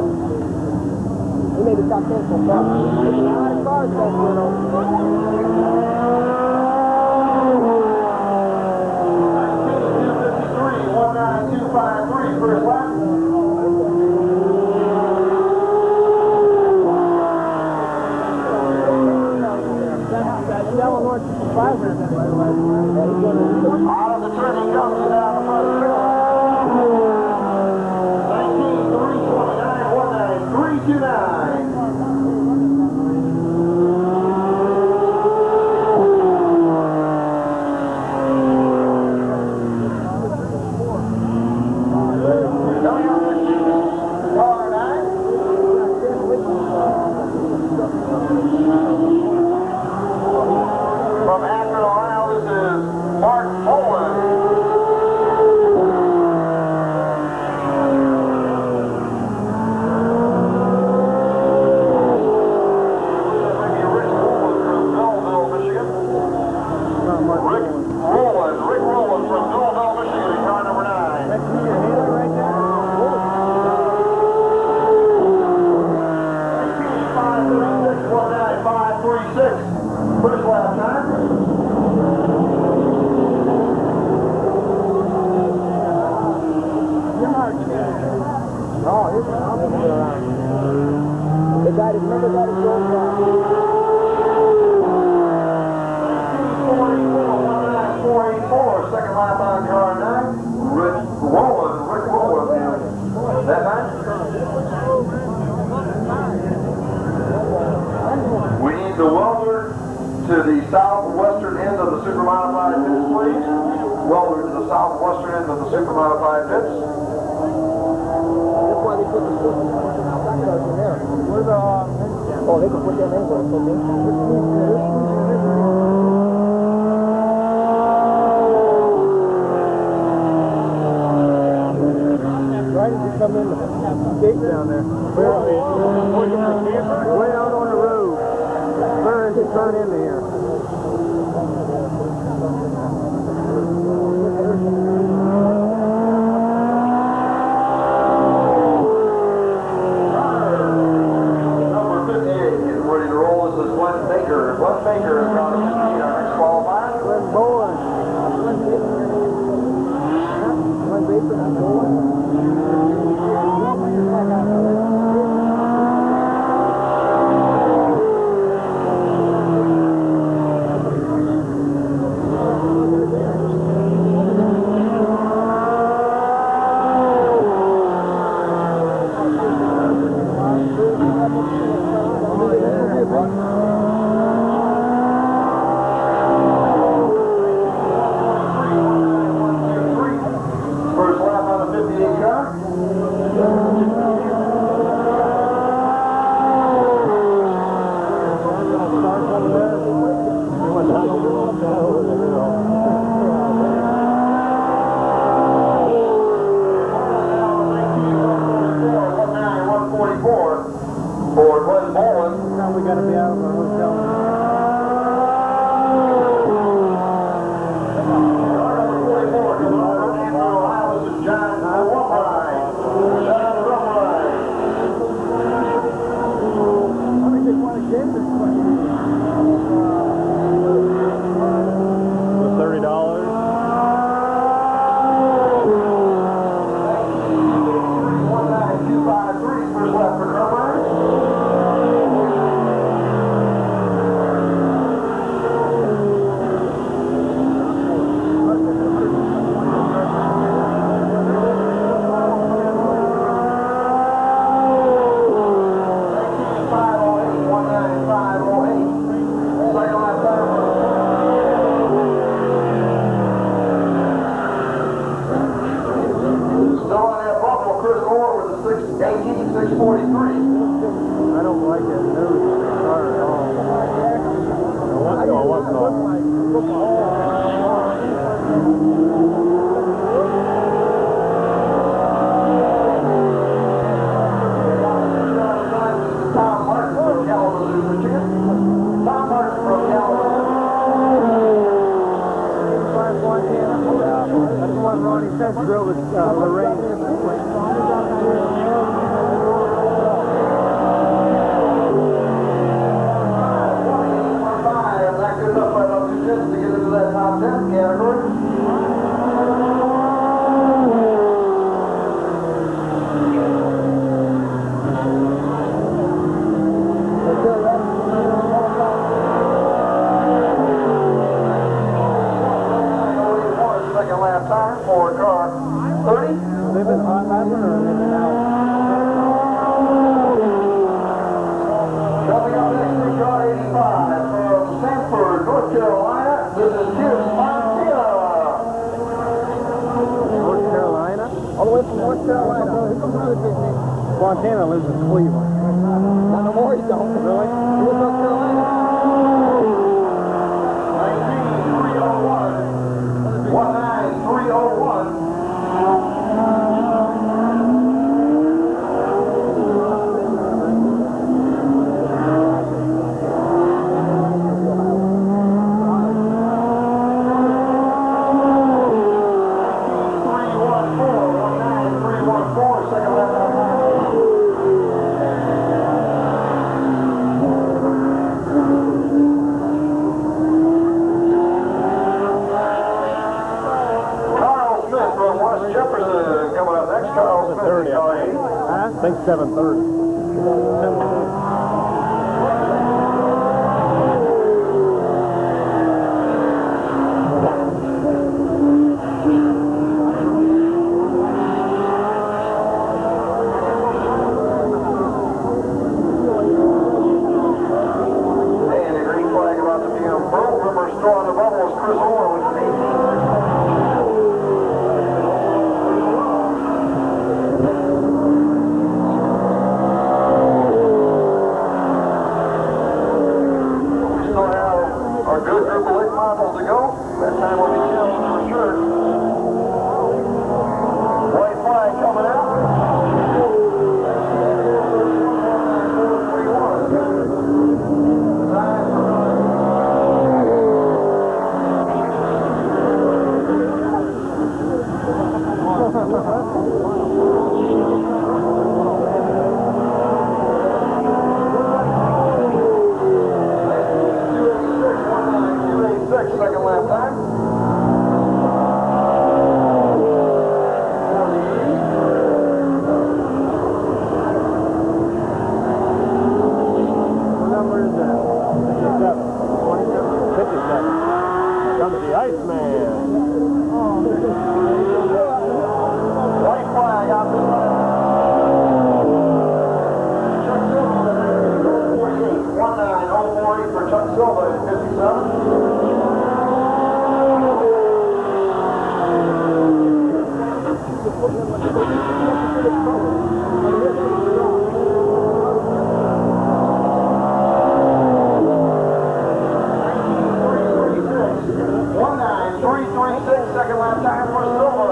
He made the top 10 so far. There's a lot of cars going through though. 19253, first lap. Out of the turn he comes down the front of the trail. 19536. First lap time. The guy that never got his road block. 1944, second lap on car 9. Rick Rowland that time. We need the welder to the southwestern end of the super modified pits, please. Welder to the southwestern end of the super modified pits. That's why they put the black cars in there. Where's the Oh, they can put them anywhere, so they right as you come in the gate down there. Way out on the road. Turn into here. Number 58, getting ready to roll. This is Glenn Baker. Glenn Baker is going to be our next qualifier. Glenn Bowen. Glenn Baker and Bowen. First lap on the 58 car. For Glenn Bowen. Now we got to be out of our hotel. North Carolina. This is Tibbs, Montana. North Carolina? All the way from North Carolina. Here comes another big name. Montana lives in Cleveland. Not no more, you don't. Really? He lives in North Carolina. 19301. I think 7:30. And the green flag about to be unfurled. Remember, straw in the bubble is Chris Orr with an 18. Good group of late models to go. That time will be challenged for sure. White flag coming out. Second lap time. What number is that? 57. 57. Comes the Iceman. White flag out this way. Chuck Silva, 48. 19048 for Chuck Silva at 57. Second lap time for Silva.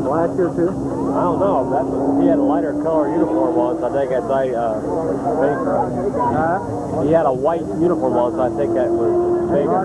Black here too? I don't know. He had a lighter color uniform once. I think that's he had a white uniform once. I think that was Baker.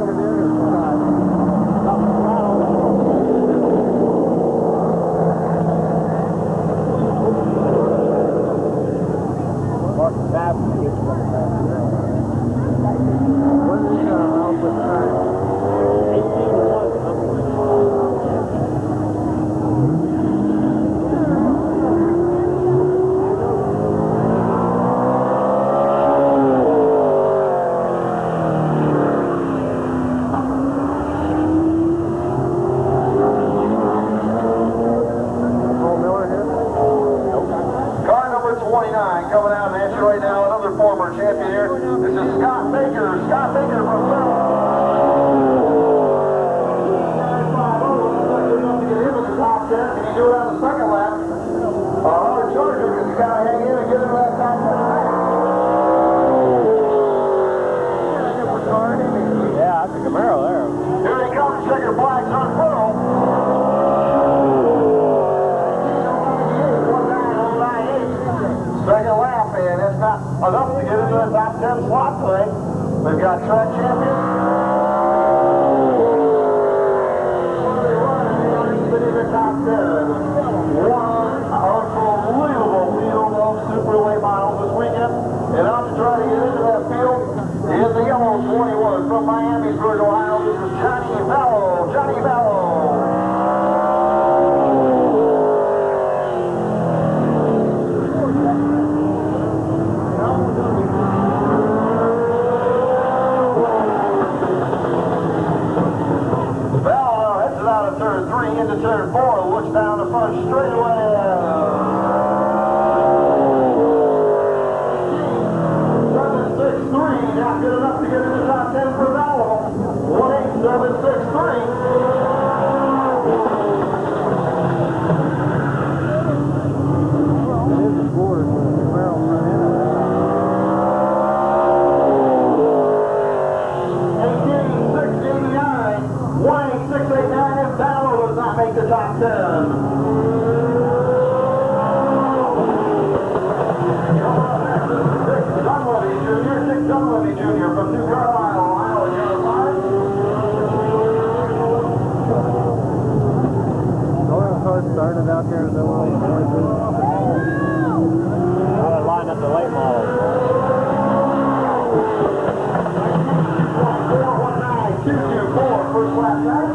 enough to get into the top 10 slot today. We've got track champions. Even in the top 10. One unbelievable field of super late models this weekend. And out to try to get into that field is the yellow 21 from Miamisburg, Ohio. This is Johnny Vallow. Johnny Vallow. Into turn 4, looks down the front straightaway. 7.63, not good enough to get in the top 10 for Vallow. 1.8763. It is a quarter, but the barrel front end of that. 18.689, 1.8689, and Vallow does not make the top 10. Dick Dunleavy Jr. from New Carlisle, Ohio, in your line. Oil car started out there in the little noises. Now they're lining up the late model. 4.19.224, first lap time.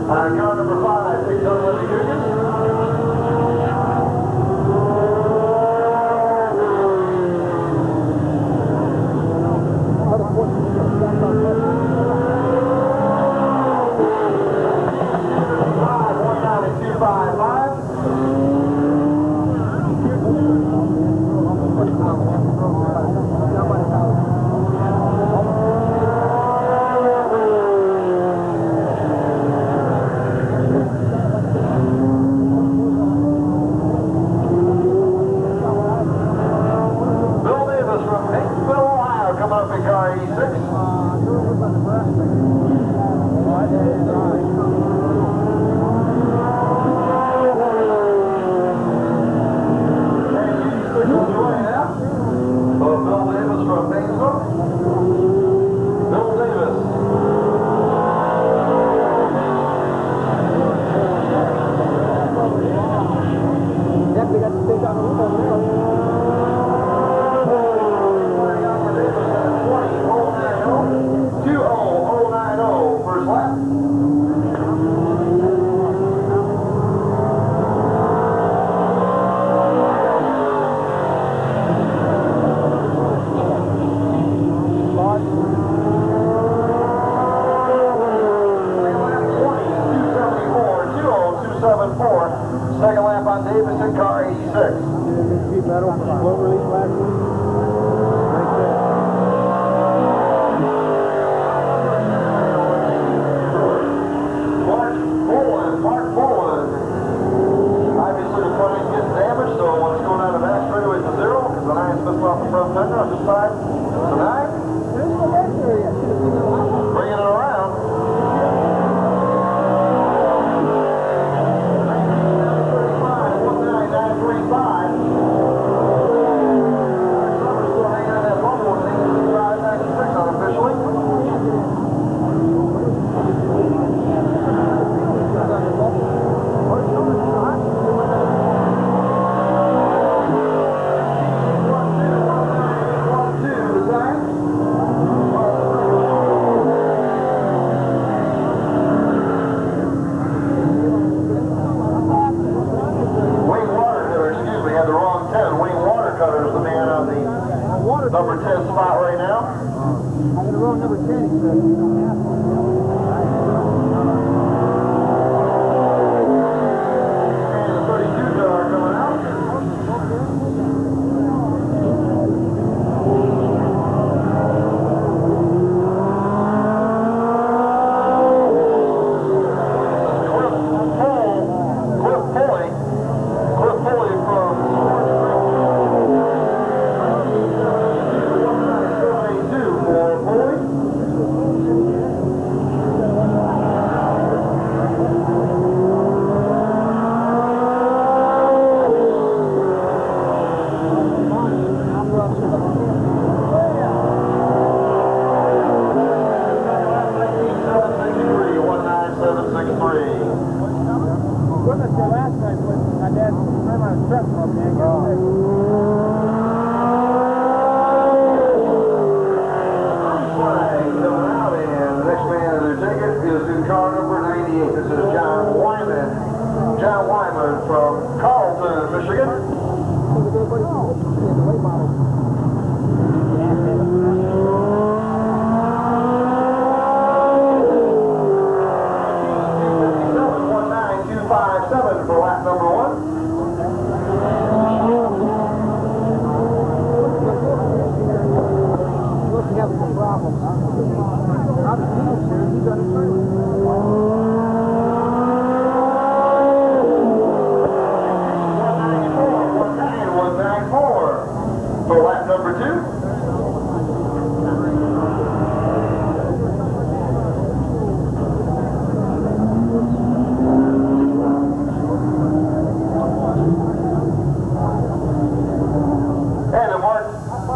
Car number 5, Dick Dunleavy Jr. Second lap on Davison, car 86. Keep metal from slow release last week. Mark Boland. Obviously the front end gets damaged, so when it's going out of that straightaway to 0, because the 9's missing off the front fender on this side. So 9. Bringing it around. Number 10 spot right now. I got the wrong number 10, he said. And the 32 car coming out. Cliff Pulley from with us there last night, but my dad ran on a truck from there. Flag coming out, and the next man to take it is in car number 98. This is John Wyman. John Wyman from Carlton, Michigan. For lap number one. Looks like having some problems. Not the team, sir. He's on his first. 194 for lap number two.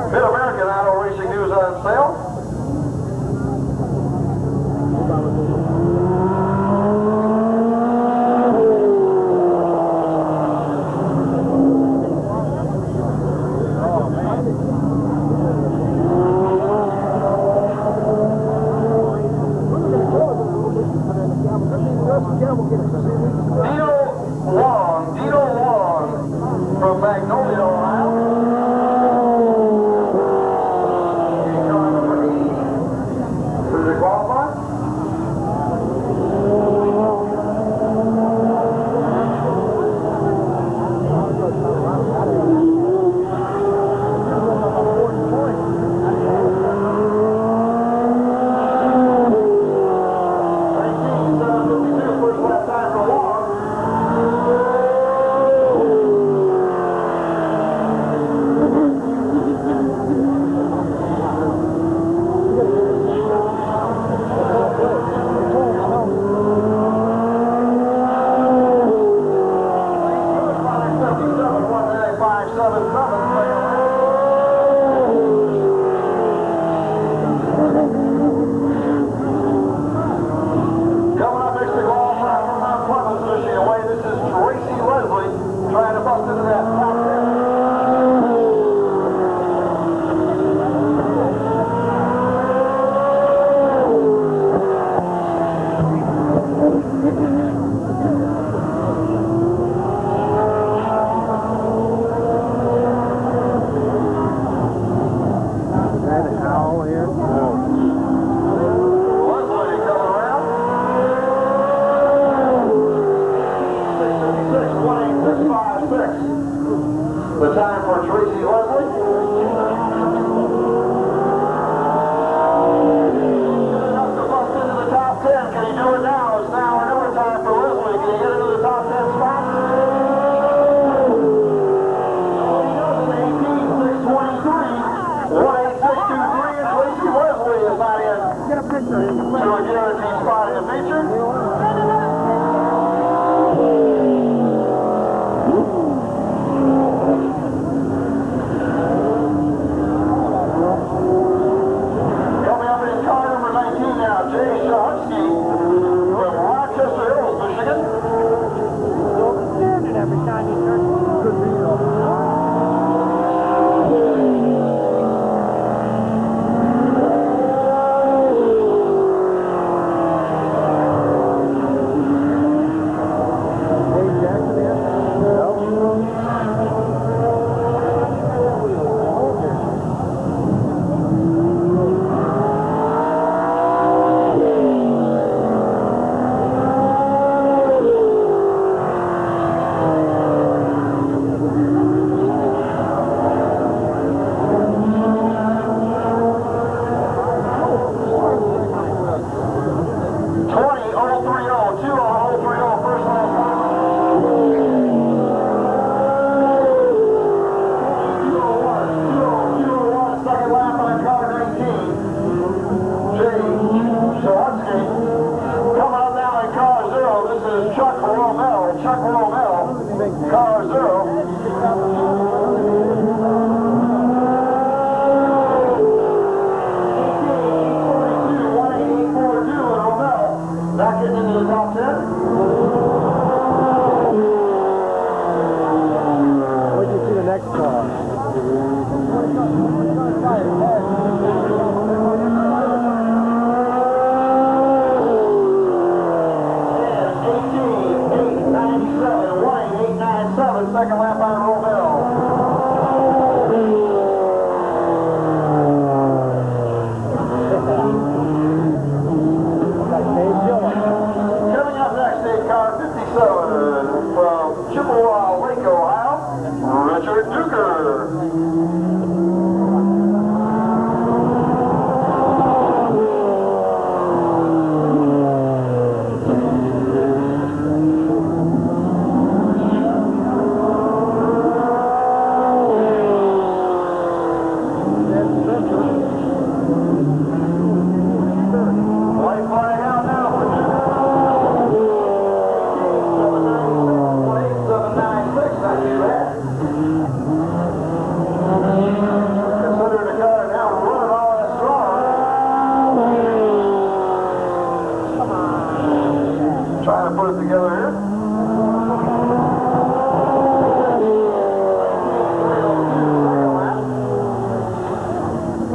Mid-American Auto Racing News on sale. Dino Long from Magnolia, Ohio. The time for Tracy Leslie. Good enough to bust into the top 10. Can he do it now? It's now another time for Leslie. Can he get into the top 10 spot? Oh, he does in 18.623. 18623, and Tracy Leslie is not in. Get a picture. To a guaranteed spot in the feature. Every time he turns, good video. Car zero. Not getting into the top 10. on his second lap on Rodell. Coming up next, a car 57 from Chippewa, Lake, Ohio, Richard Duker. Trying to put it together here.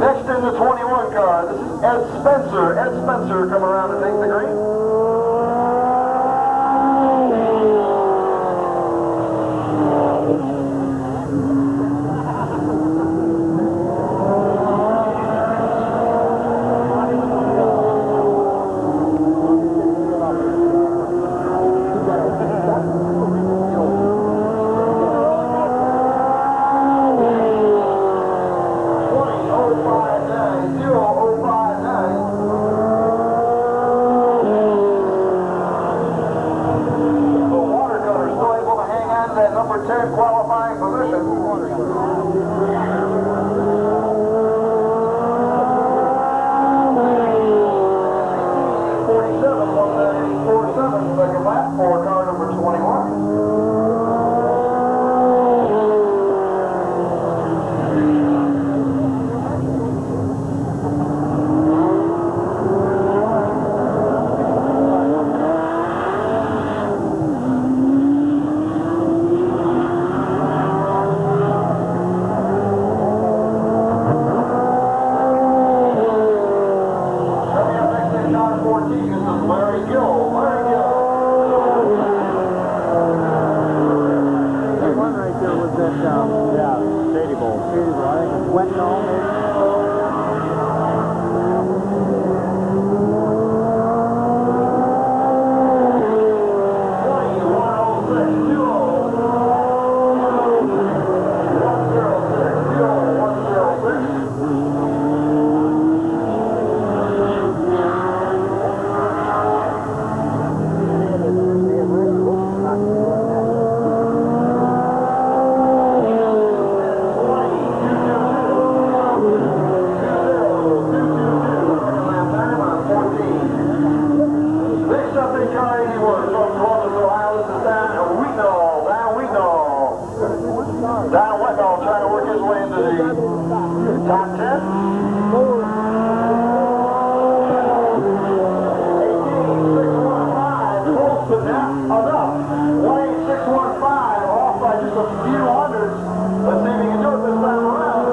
Next in the 21 car, this is Ed Spencer. Ed Spencer coming around to take the green. Number 10 qualifying position. 47, second lap for car number 21. Down Wetnall trying to work his way into the top 10. 18,615, close but not enough. 18,615, off by just a few hundreds. Let's see if he can do it this time around.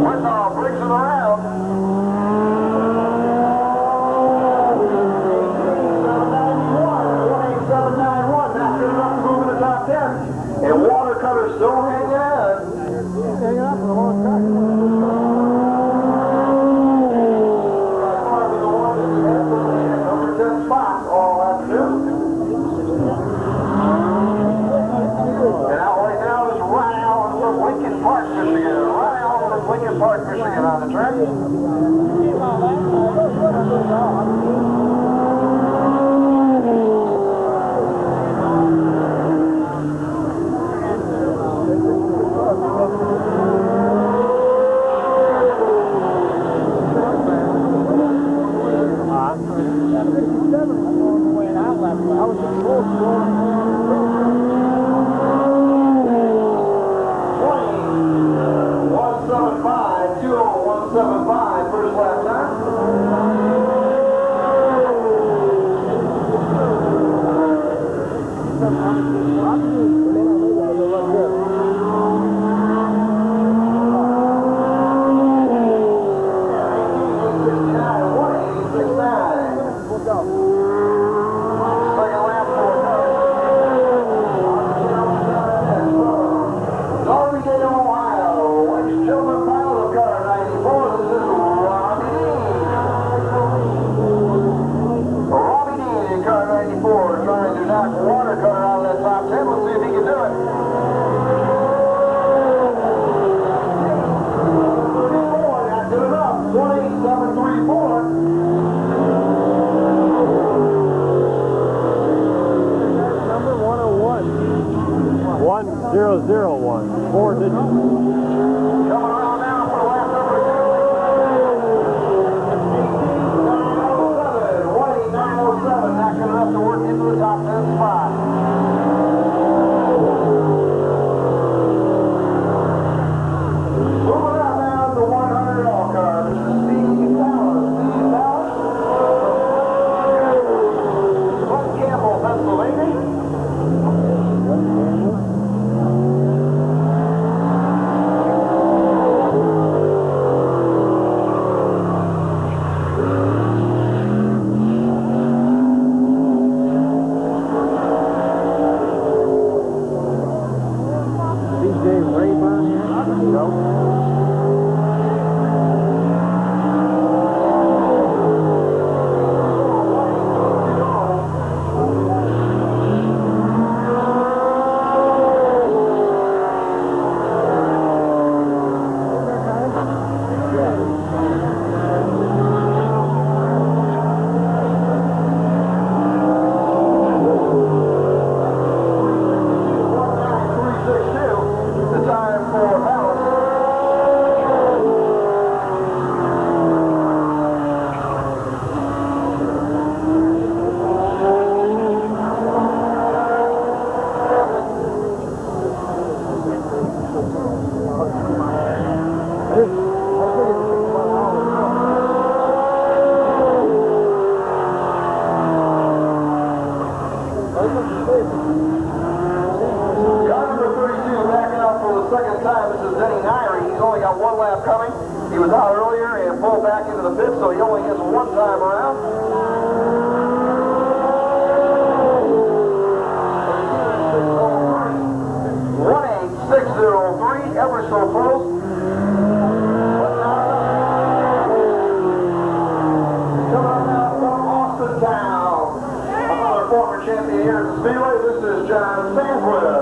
Wetnall brings it around. 18,791, not good enough to move in the top 10. And Watercolor still hanging on. He's hanging on for the long time. Park, Michigan on the track. knock Watercolor out of that top 10. Let's see if he can do it. 34, not good enough. 18734. Number 101. 1001. 4 digits. Coming around now for the last number 2. 18907, not good enough to work into the top 10 spot. Moving on now to the 100 all car. This is Steve Dallas. Steve Dallas. From Campbell, Pennsylvania. He was out earlier and pulled back into the pit, so he only gets one time around. 18603, ever so close. Coming up now from Austin Town, another former champion here at the Speedway. This is John Sandwich.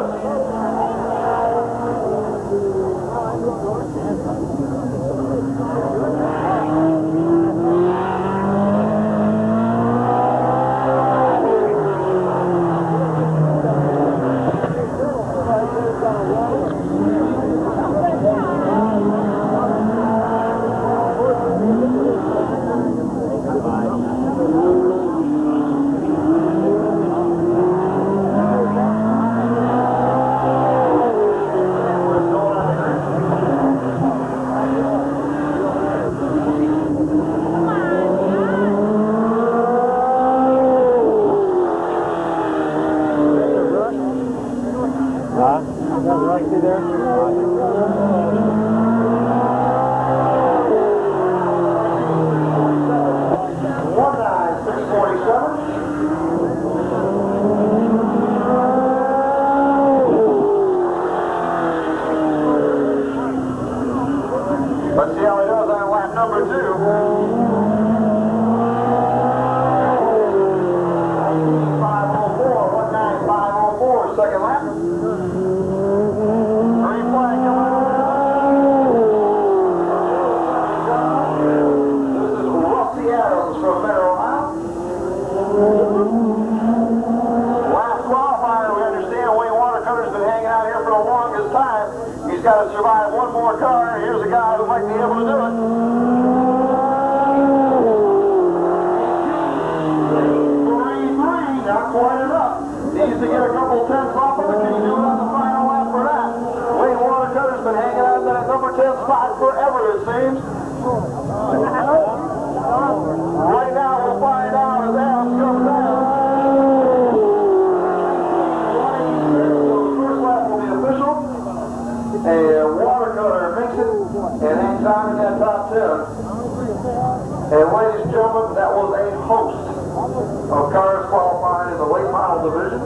Let's see how he does on lap number 2. 19504, second lap. Green flag coming out. This is Rusty Adams from Mineral Ohio. Last qualifier, we understand Wayne Watercolor's been hanging out here for the longest time. He's got to survive one more car. Here's a guy who might be able to do it. 3-3, not quite enough. Needs to get a couple tenths off of it. Can he do it on the final lap for that? Wayne Watercolor's been hanging out in that number 10 spot forever, it seems. Right now, we'll find out as Adams comes down. 186, so the first lap will be official. And Watercolor makes it and hangs on in that top 10. And ladies and gentlemen, that was a host of cars qualified in the late model division.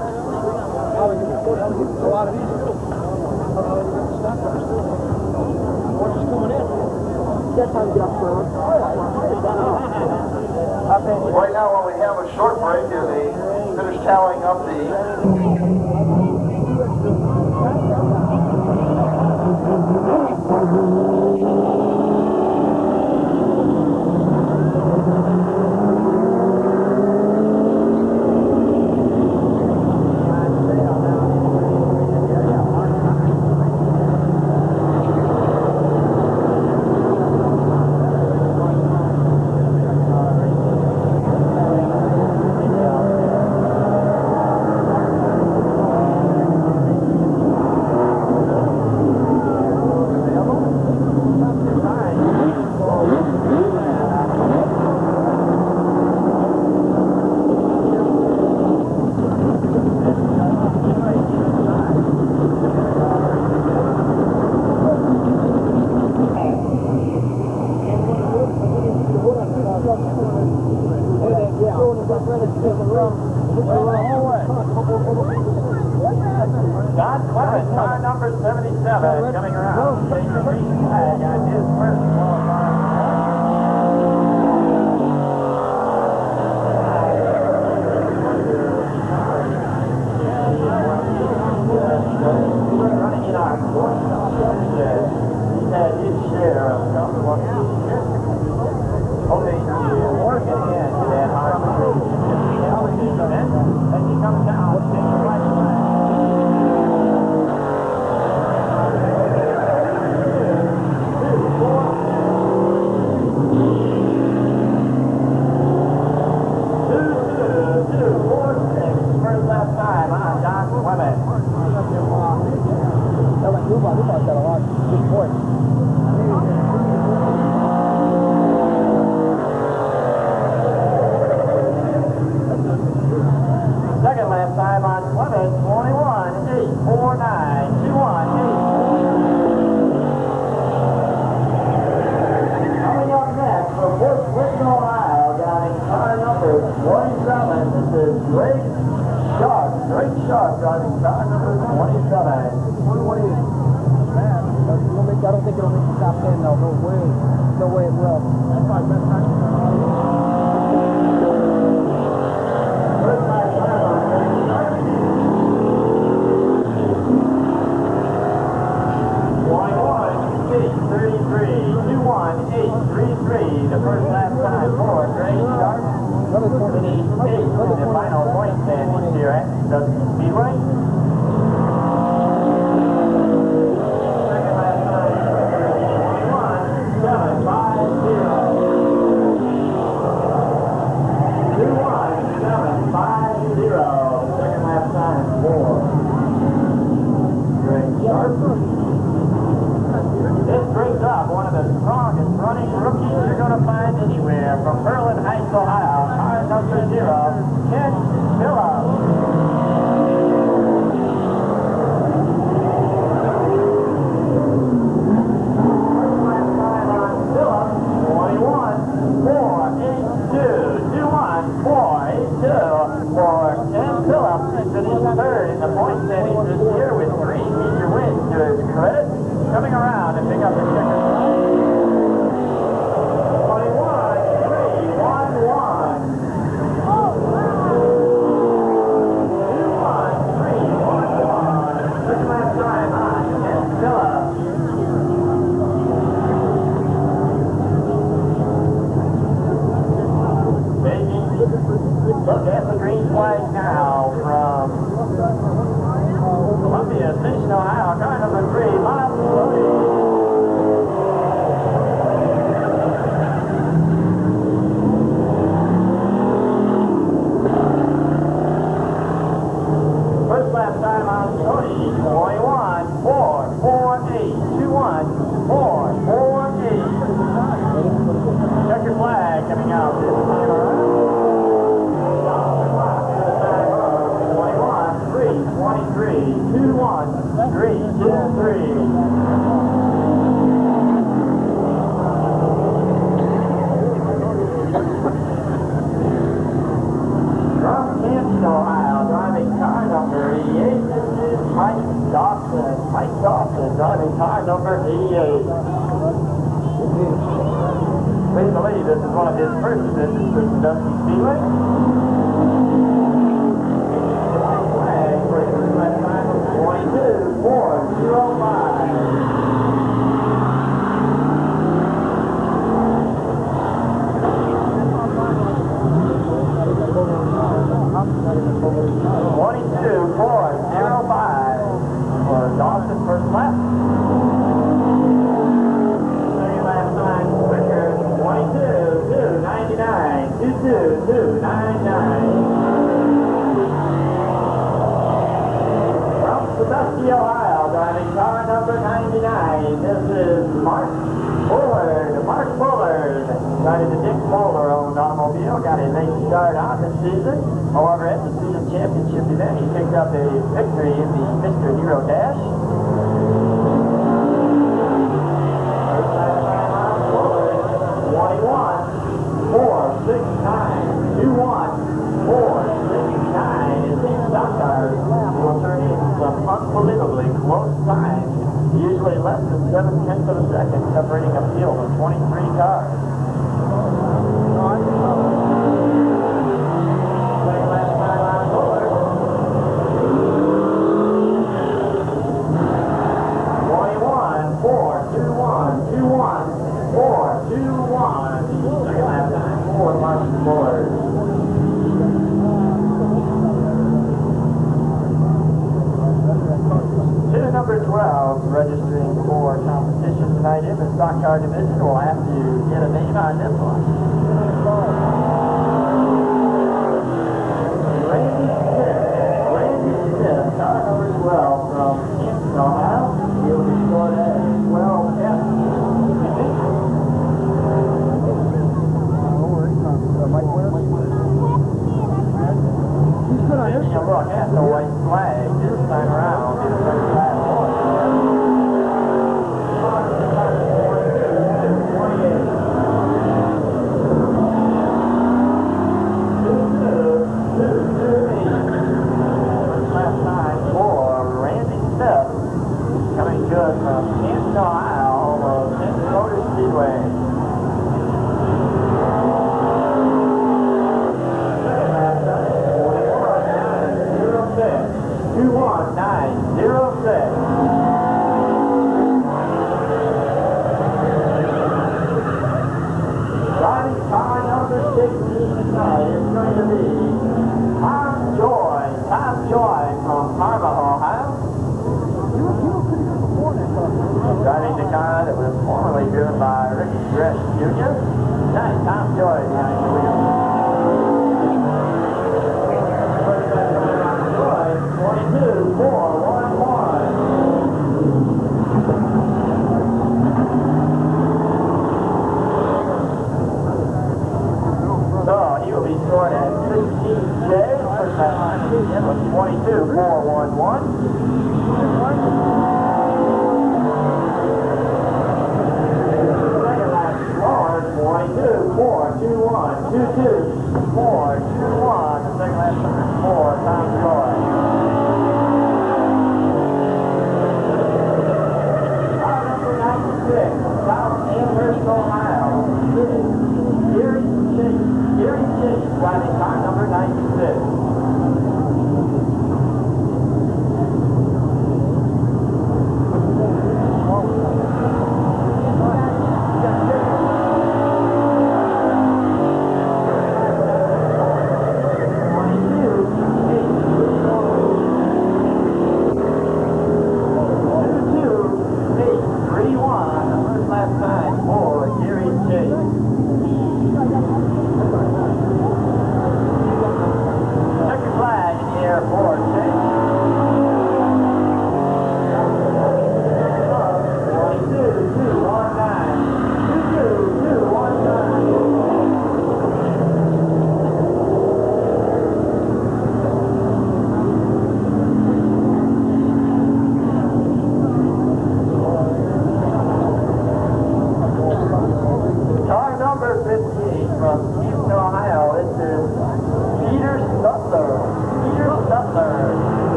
Right now, while we have a short break in the finish tallying up the John Clement, car number 77, coming around. Taking the green flag on his first qualifying. Running in our fourth. He's had his share of number one. Hoping to work it into that hard event as he comes down, taking the right flag. Second lap time on Clement, 21.849, 218. Coming up next from Fort Clinton, Ohio, down in car number 27, this is Drake Sharp driving car number 27. I don't think it'll make the top 10 though. No way. No way it will. That's my best time. The first lap time for Drake Sharp. Finished 8th in the final point standings here at Sandusky Speedway. Second lap time, 21.750. 21.750. Second lap time for Drake Sharp. This brings up one of the strongest running rookies you're going to find anywhere from Berlin Heights, Ohio. Car number 0, Ken Phillips. First lap time on Phillips, 21.482. 21.482 for Ken Phillips. Finished third in the point standings this year with 3 feature wins to his credit. Coming around and pick up the checker. 21.311. 21.311. Second lap time on Ken Phillips. Taking look at the green flag now from Columbia Station, Ohio. Car number 3, Miles Slowly. First lap time on Sony, 21.448. 21.448. Checker flag coming out this time around. 21.323. 21323. From Canton, Ohio, driving car number 88. This is Mike Dawson. Mike Dawson driving car number 88. Please believe this is one of his first visits to Sandusky Speedway. for Dawson first lap. Second lap time, quicker, 22.299, 22.299. From Sandusky, Ohio, driving car number 99. This is Mark Bullard. Mark Bullard, driving the Dick Bowler-owned automobile, got a late start on this season. However, at the season championship event, he picked up a victory in the Mr. Hero Dash. First lap time on Bullard, 21.469. It seems stock cars will turn in some unbelievably close times, usually less than 7/10 of a second, separating a field of 23 cars. Second lap time on Bullard, 21.421. Second lap time for Mark Bullard. Number 12, registering for competition tonight in the stock car division. We'll have to get a name on this one. Randy Smith, car number 12 from Canton, Ohio. He'll be scored at 12F. Taking a look at the white flag this time around in the first lap. Coming good from Canton, Ohio, home of Speedway. Second lap time, 21.906. Driving car number 16 tonight is going to be Tom Joy from Parma, Ohio. Driving the car that was formerly driven by Ricky Gresh Jr. Tonight, Tom Joy behind the wheel. First lap time on Joy, 22.411. So, he will be scored at 16J. First lap time again was 22.411. Second lap slower, 22.421. 22.421. The second lap time for Tom Joy. Car number 96, South Amherst, Ohio. Gary Chase, driving car number 96.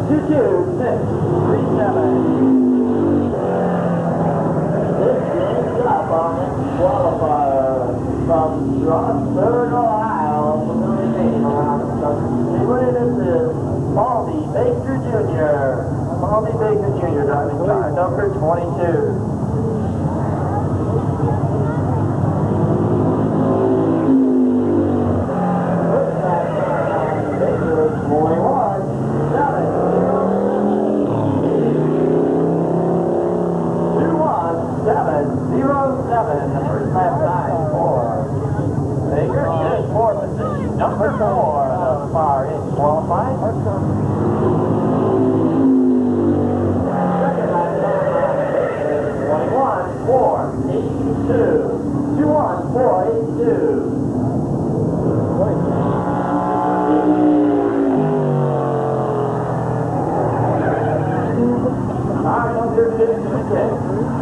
This is up on this qualifier from Strasburg, Ohio. Familiar name around the speedway. This is Baldy Baker Jr. Baldy Baker Jr. driving car number 22. Number 4 thus far in qualifying. Second lap time 21-4-82. 21-4-82. Car number 56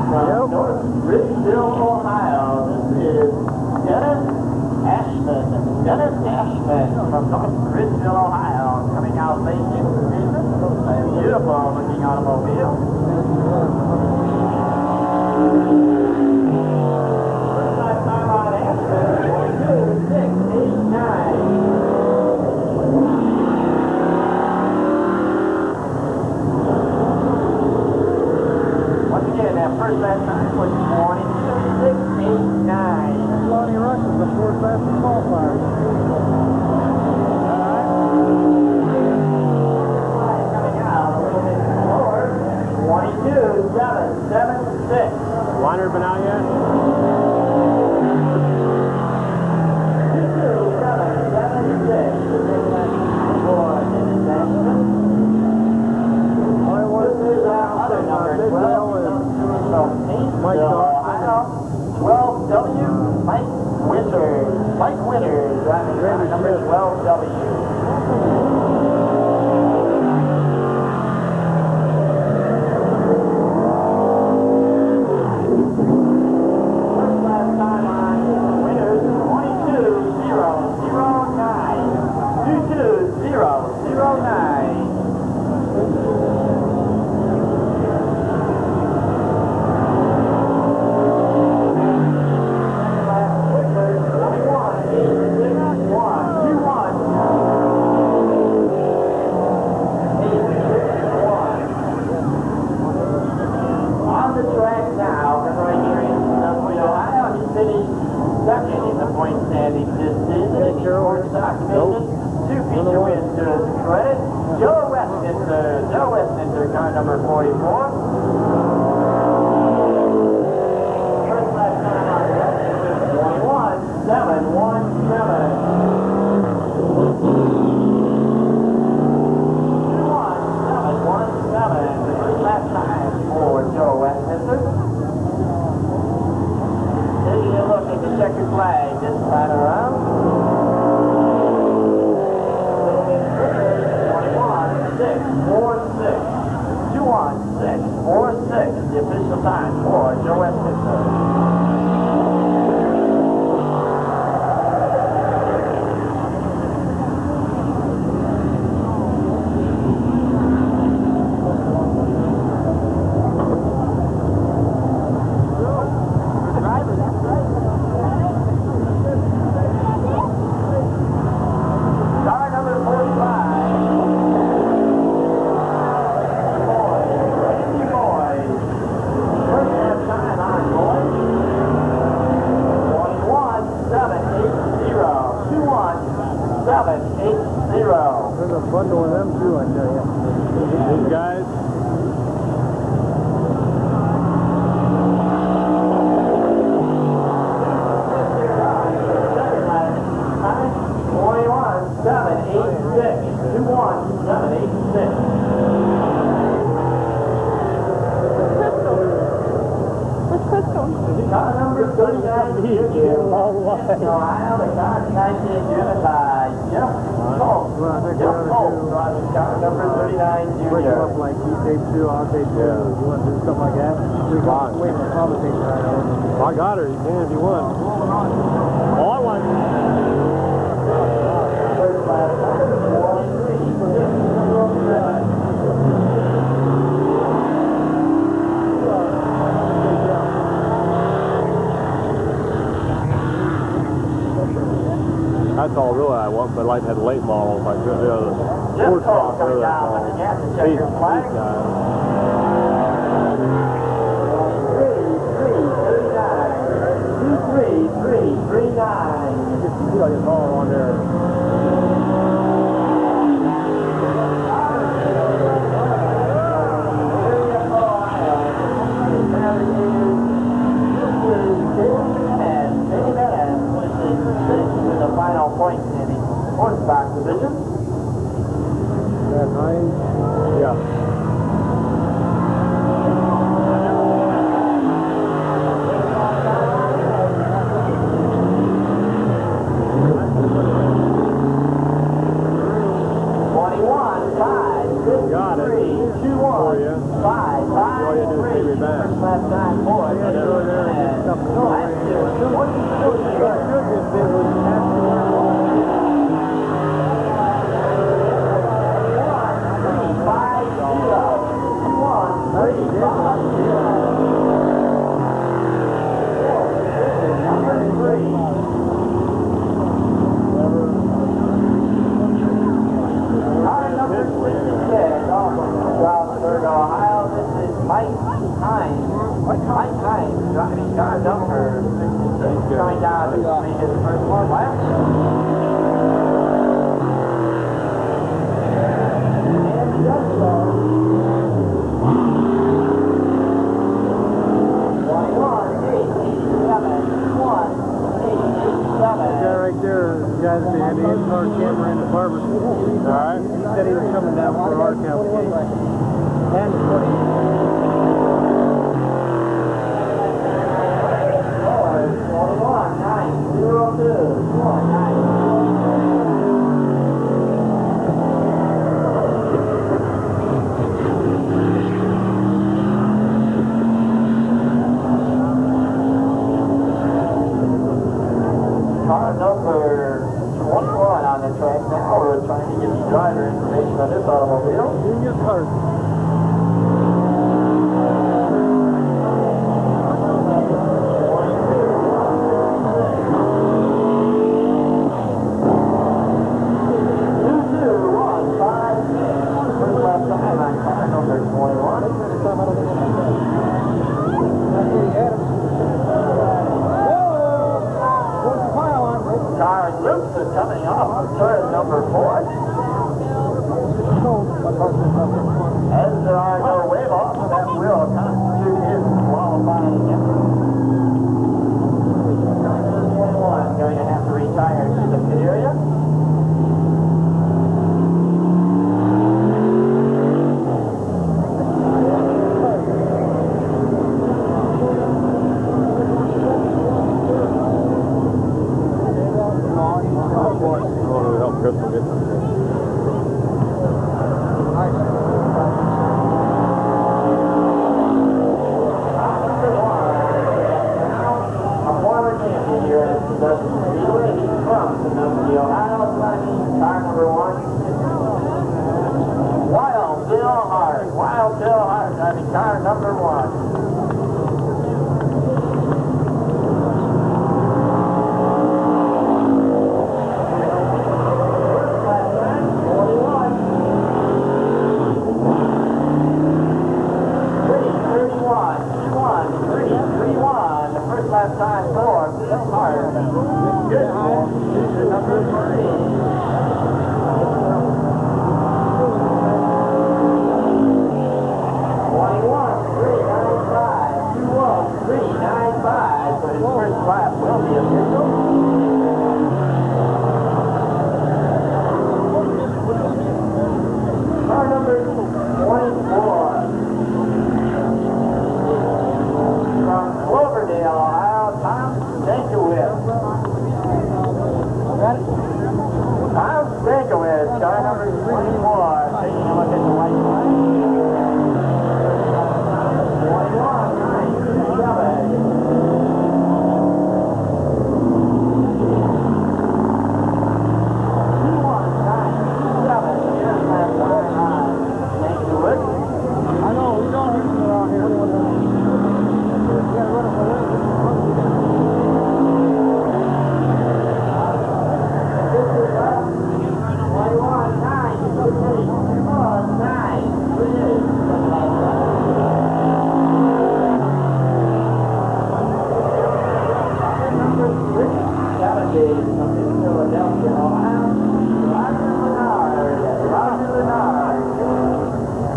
from North Ridgeville, Ohio. This is Dennis Ashman from North Ridgeville, Ohio, coming out late in the season. A beautiful looking automobile. First lap time on Ashman, 22-6-8-9. Once again, that first lap time was 22-6-8-9. Lonnie Rush is the fourth fastest qualifier. Coming out a little bit slower, 22-7-7-6. Liner been out yet? 22-7-7-6. For Dennis Ashman. This is our other number 12. From Painesville, Ohio. 12W, Mike Winters, driving car number 12W. First lap time on Winters, 22-0-0-9. 22-0-0-9. Car number 44. First lap time on that is 21-7-1-7. 21-7-1-7. First lap time for Joe Westminster. Taking a look at the checkered flag this time around. 21-6-4-6. 2-1-6-4-6, the official time for Joe Westminster. Car number 45. There's a bundle of them too, I tell you. These guys. Car number 39 here, Ohio, the car is 19 driven by Jeff Colt. Jeff Colt driving car number 39 Break them Junior. up like you take two, I'll take two. You want to do stuff like that? We can wait for conversation right now. I got her. You can if you want. All I want. First lap time, 43. I'd like to have the late models, like the Just sports call car, coming that down with the gas to check your flag. Three, 9. You know, it's all on there. The final point in the horseback division. That 9? Yeah. Got it. 3, 2, 1, 5, 5, 3. First last time for it. Ohio, this is Mike Hines, driving car number 66, coming down to complete his first one lap. And just so, 1, 8, 7, 1, 8, 7. That right there, the guy that had the in-car camera in the barber school. All right. He said he was coming down for our cavalcade. And 20. 21, 902, 1, 9. Car number 21 on the track now. We're trying to get the driver information on this automobile. Junior card. Coming off turn number 4. As there are no wave offs, that will constitute his qualifying effort. 21 going to have to retire to the pit area. Wild Bill Hart, driving car number 1. Last time for Bill Hart. Good number 3. 21, 395.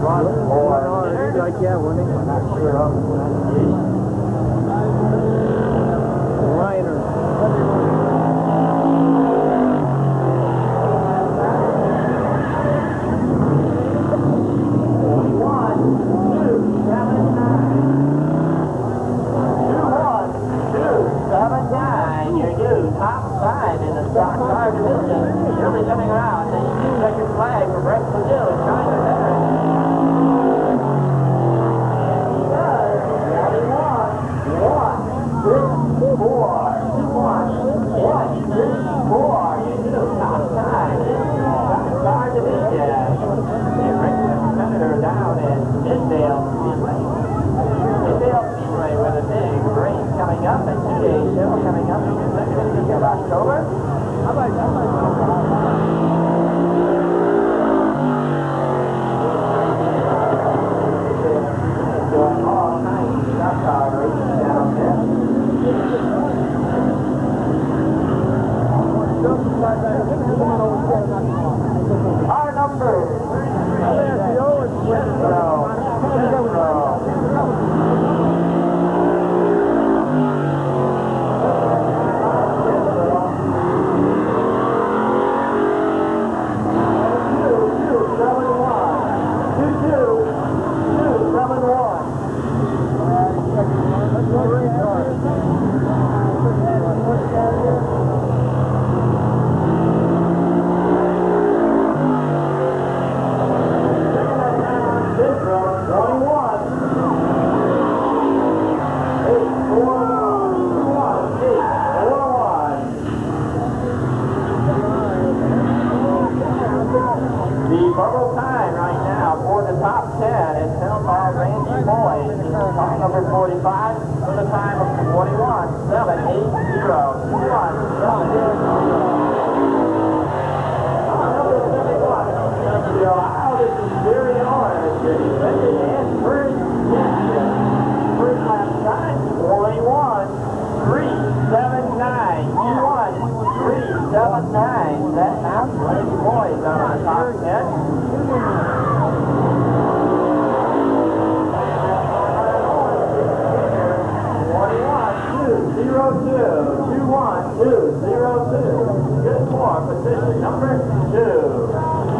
He'd like, yeah, wouldn't he? I'm not sure of the pronunciation. Liner. Your new top sign in the stock car division. You'll be coming around the checkered flag from Rex Brazil in China there. Down in Mid-Vid Speedway. Mid-Vid Speedway with a big race coming up and 2-day show coming up in the second week of October. Doing all kinds of stock car racing down there. Our number. Number 45 for the time of 21.780. Ohio, this is very orange. And first lap time 21.379. 21.379. That now 20 boys on the top 10. Good for position number 2.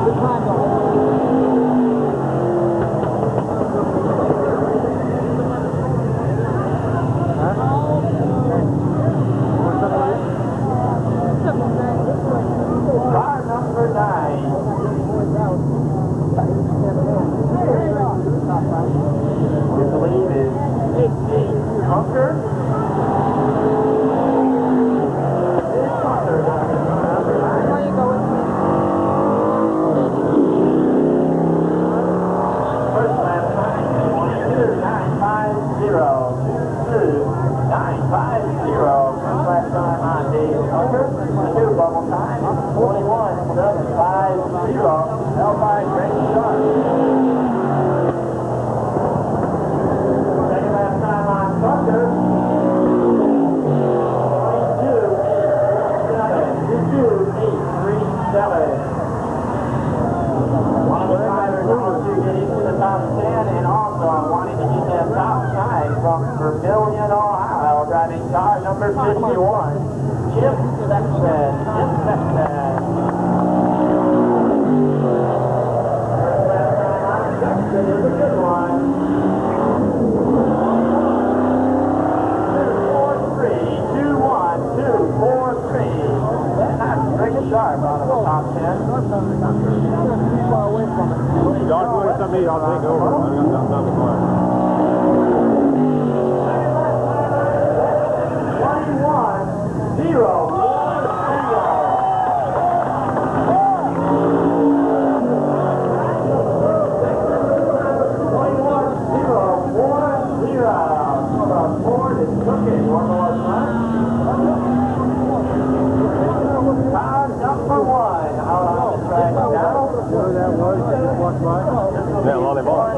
Good time, car number 9. We believe is 18 Hunker. Ohio, driving car number 51, Chip Sexton. Sexton is a good one. 243. That's pretty sharp out of the top 10. Don't do it to me, I'll take over. I got nothing for it. 21-0. Yeah, well, they bought.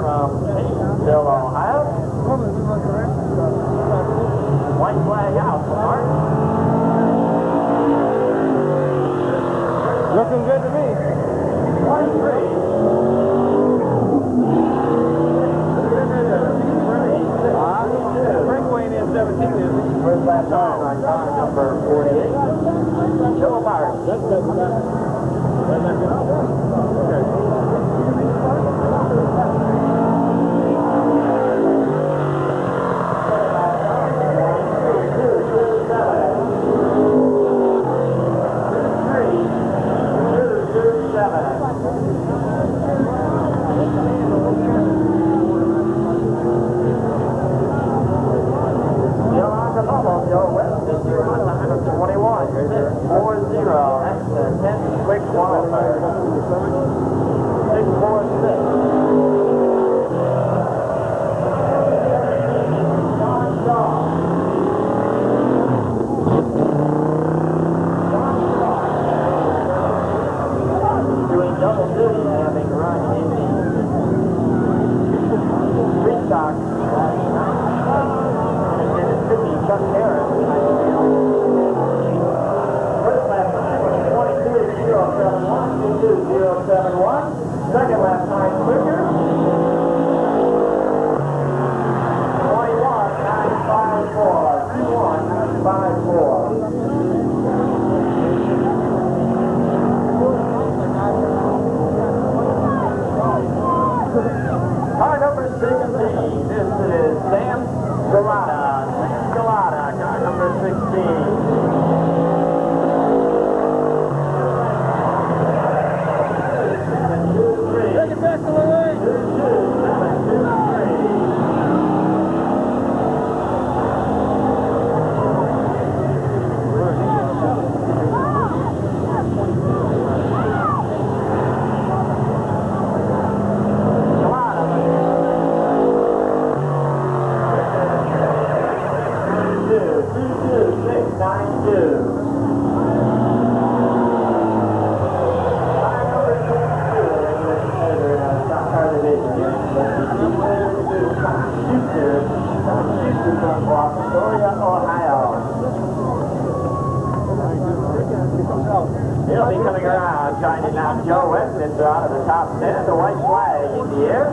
from Petersville, Ohio. White flag out for Mark. Looking good to me. 23. Frank weighing in 17 is he? First lap time on car number 48. Joe Mark. That's not good. Joe West is 121. 4-0. That's the 10th quick qualifier. 6-4-6. Doing double duty, having run in the restock last night. Chuck Harris. First lap time was 22.071, 22.071. Second lap time quicker. 21.954. 21.954. Car number 16. This is Sam Galata. Car number 16. Take it back to the way. 2-2-7-2-3. He'll be coming around, trying to knock Joe Westminster out of the top 10. The white flag in the air.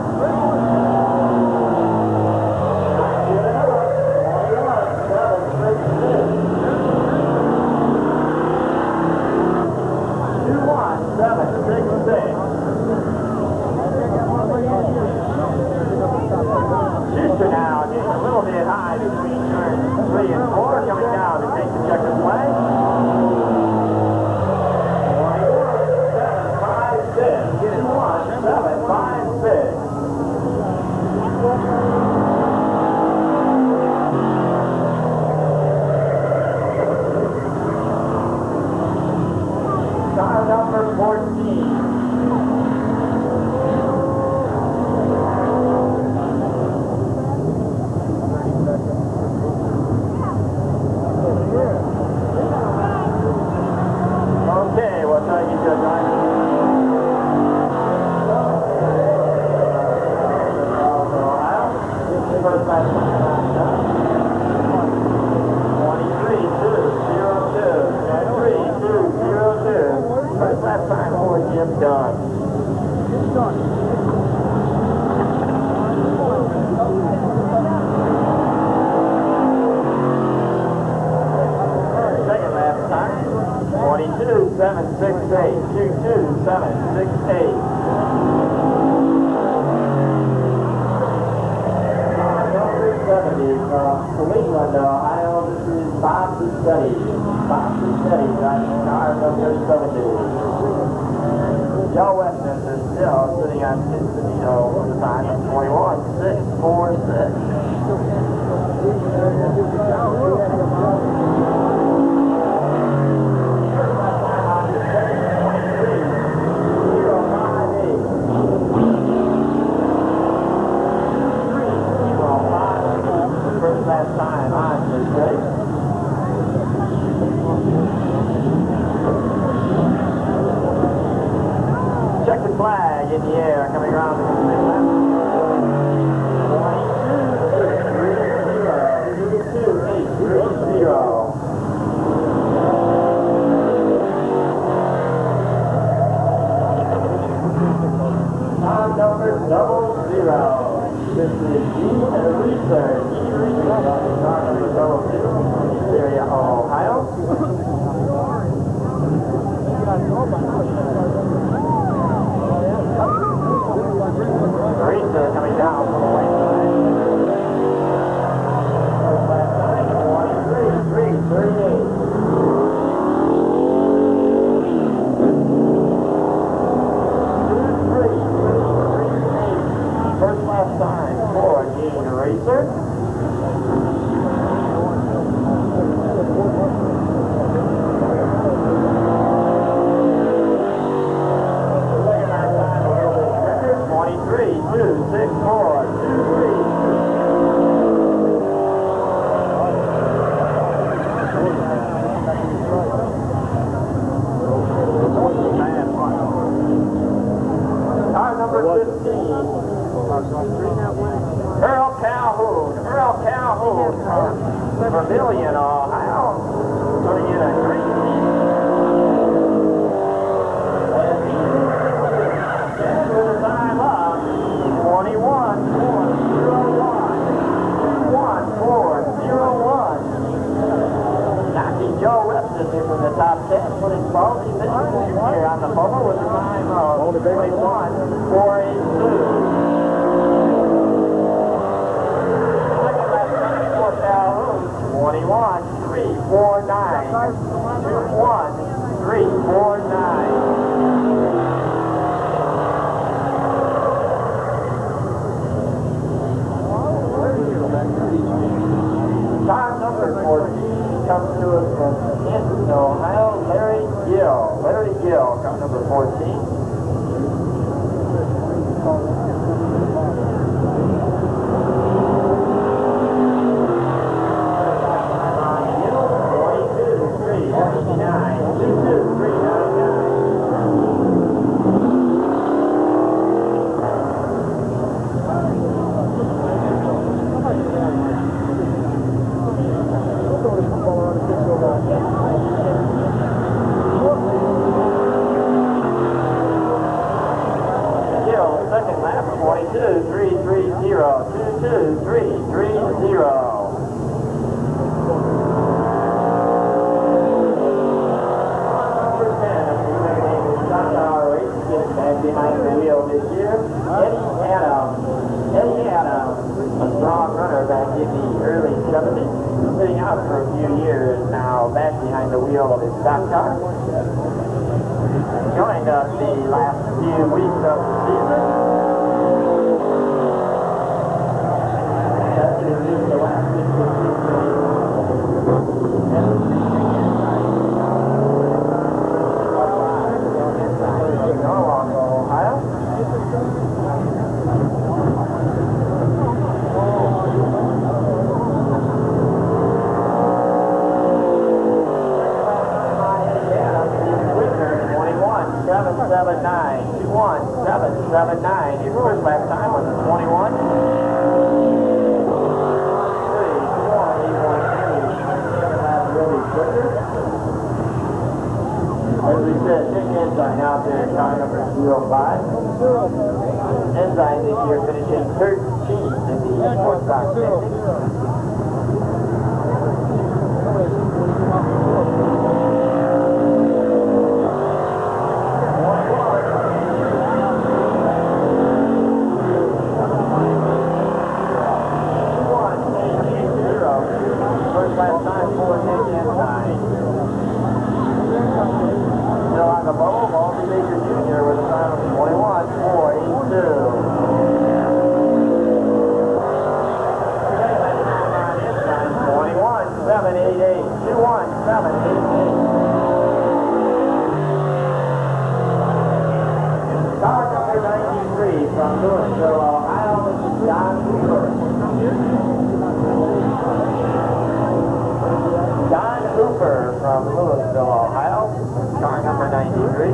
Schuster now getting a little bit high between turns 3 and 4, coming down to take the checkered flag. 21-7-5-6. Getting 1-7-5-6. Car number 14. Okay, what time you got, Ryan? First lap time on done. 23-2-0-2. 23-2-0-2. First lap time for Jim Dunn. Second lap time. 22-7-6-8. 22-7-6-8. From Cleveland, Ohio, this is Bob Bustetti. Bob Bustetti driving car number 70. Joe Westminster is still sitting on Cincinnati with the time of 21-6-4-6. Last time on this race. Check the flag in the air coming around the left. This is Gene Research. Gene Research on the car number 02, area Ohio. Research coming down from the white side. Last time, 23, 338. First last time for Gene Racer. Second last time a little bit quicker. 23, 2, 6, 4, 2, 3. Car number 15. Earl Calhoun from Vermillion, Ohio, putting in a green and with a time of 21.401. Knocking Joe Webster from the top 10, putting Baldy Mitchell here on the bubble with a time of 21.482. Calhoun, 21.349. 21.349. Car number 14 comes to us from Kansas, Ohio. Larry Gill, car number 14. Second lap, 22.330. 22.330. Behind the wheel this year, Eddie Adams, a strong runner back in the early 70s, sitting out for a few years now, back behind the wheel of his stock car. Joined us the last few weeks of the season. That's the last week of the Ohio. .779. His first lap time was 21. As we said, Dick Ensign out there in car number 205. Ensign this year finishing 13th in the sports stock standings. Last time for Dick Ensign. Still on the bubble, Baldy Baker Jr. with a time of 21.482. 21.788. 21.788. Car number 93 from Louisville, Ohio, John Cooper. John Cooper from Louisville, Ohio, car number 93.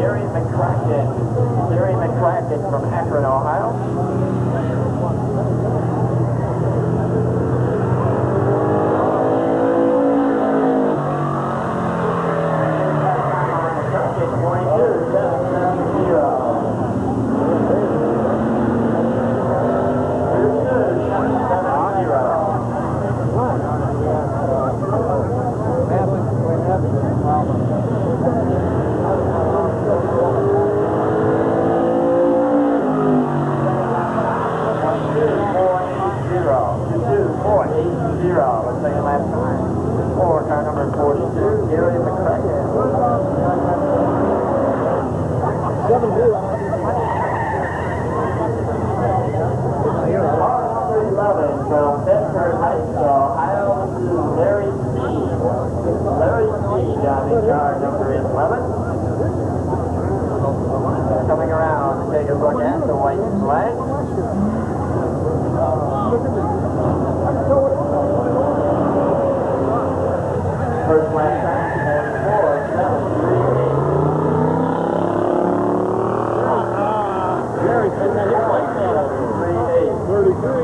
Gary McCracken. Gary McCracken from Akron, Ohio. Coming around to take a look at the white flag. First lap time, 4-7-3-8. Gary said that he played 33.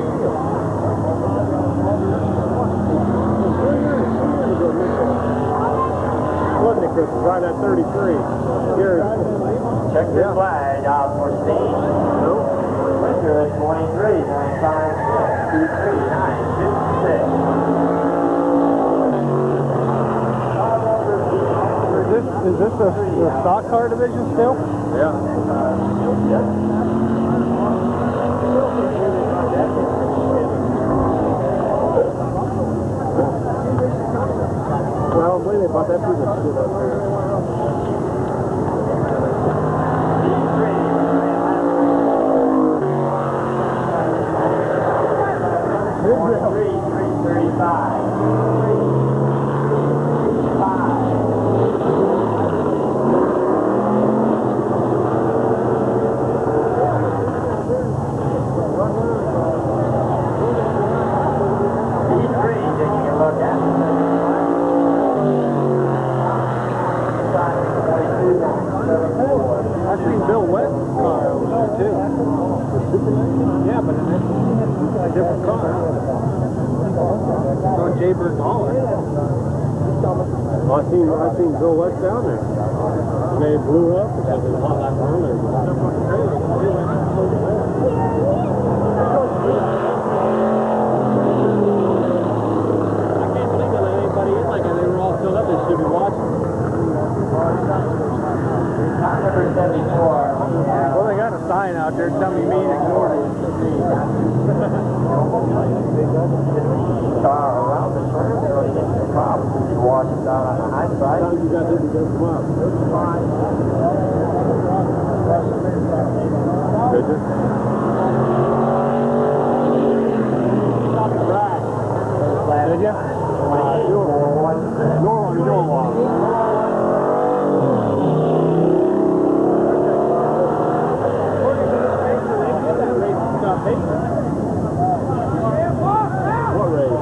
Wasn't it, Chris? Right at 33. Gary. Check this flag out for Steve. Nope. Winter is 23, 95, 23, 9, 56. Is this the stock car division still? Yeah. Well, I don't believe they bought that through the shit up there. I've seen Bill West's car over there too. Yeah, but it's a different car. It's on Jaybird Hauler. I've seen Bill West down there. And they blew up because it was hot like earlier. I can't believe that anybody in like that. They were all filled up. They should be watching. Number 74. Well, they got a sign out there telling me to ignore it. Car around the turn, so you get some problems if you watch it down on the high side. Sometimes you got to come up. Did you? Did you? Norwalk. What race?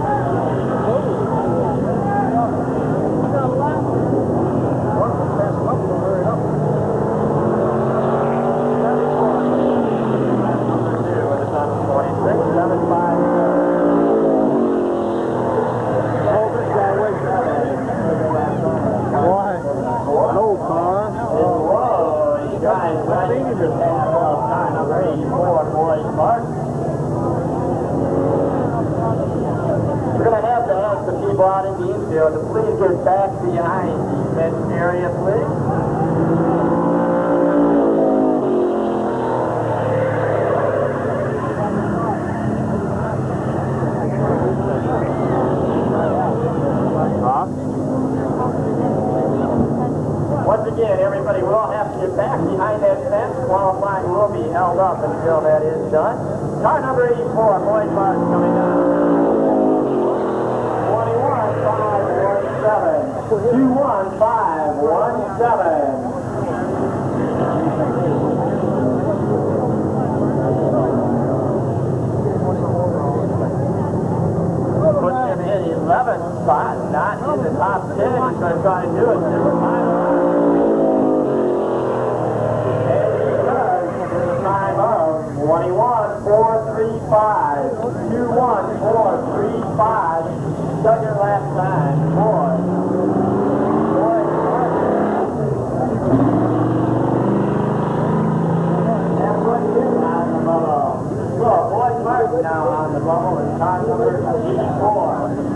Out in the infield, to please get back behind the fence area, please. Once again, everybody will have to get back behind that fence. Qualifying will be held up until that is done. Car number 84, Boyd Mark coming down. 21517. Puts him in 11th spot, not in the top 10. He's going to try to do it. Second last time, boy. Boyd Martin now on the bubble in car number 84.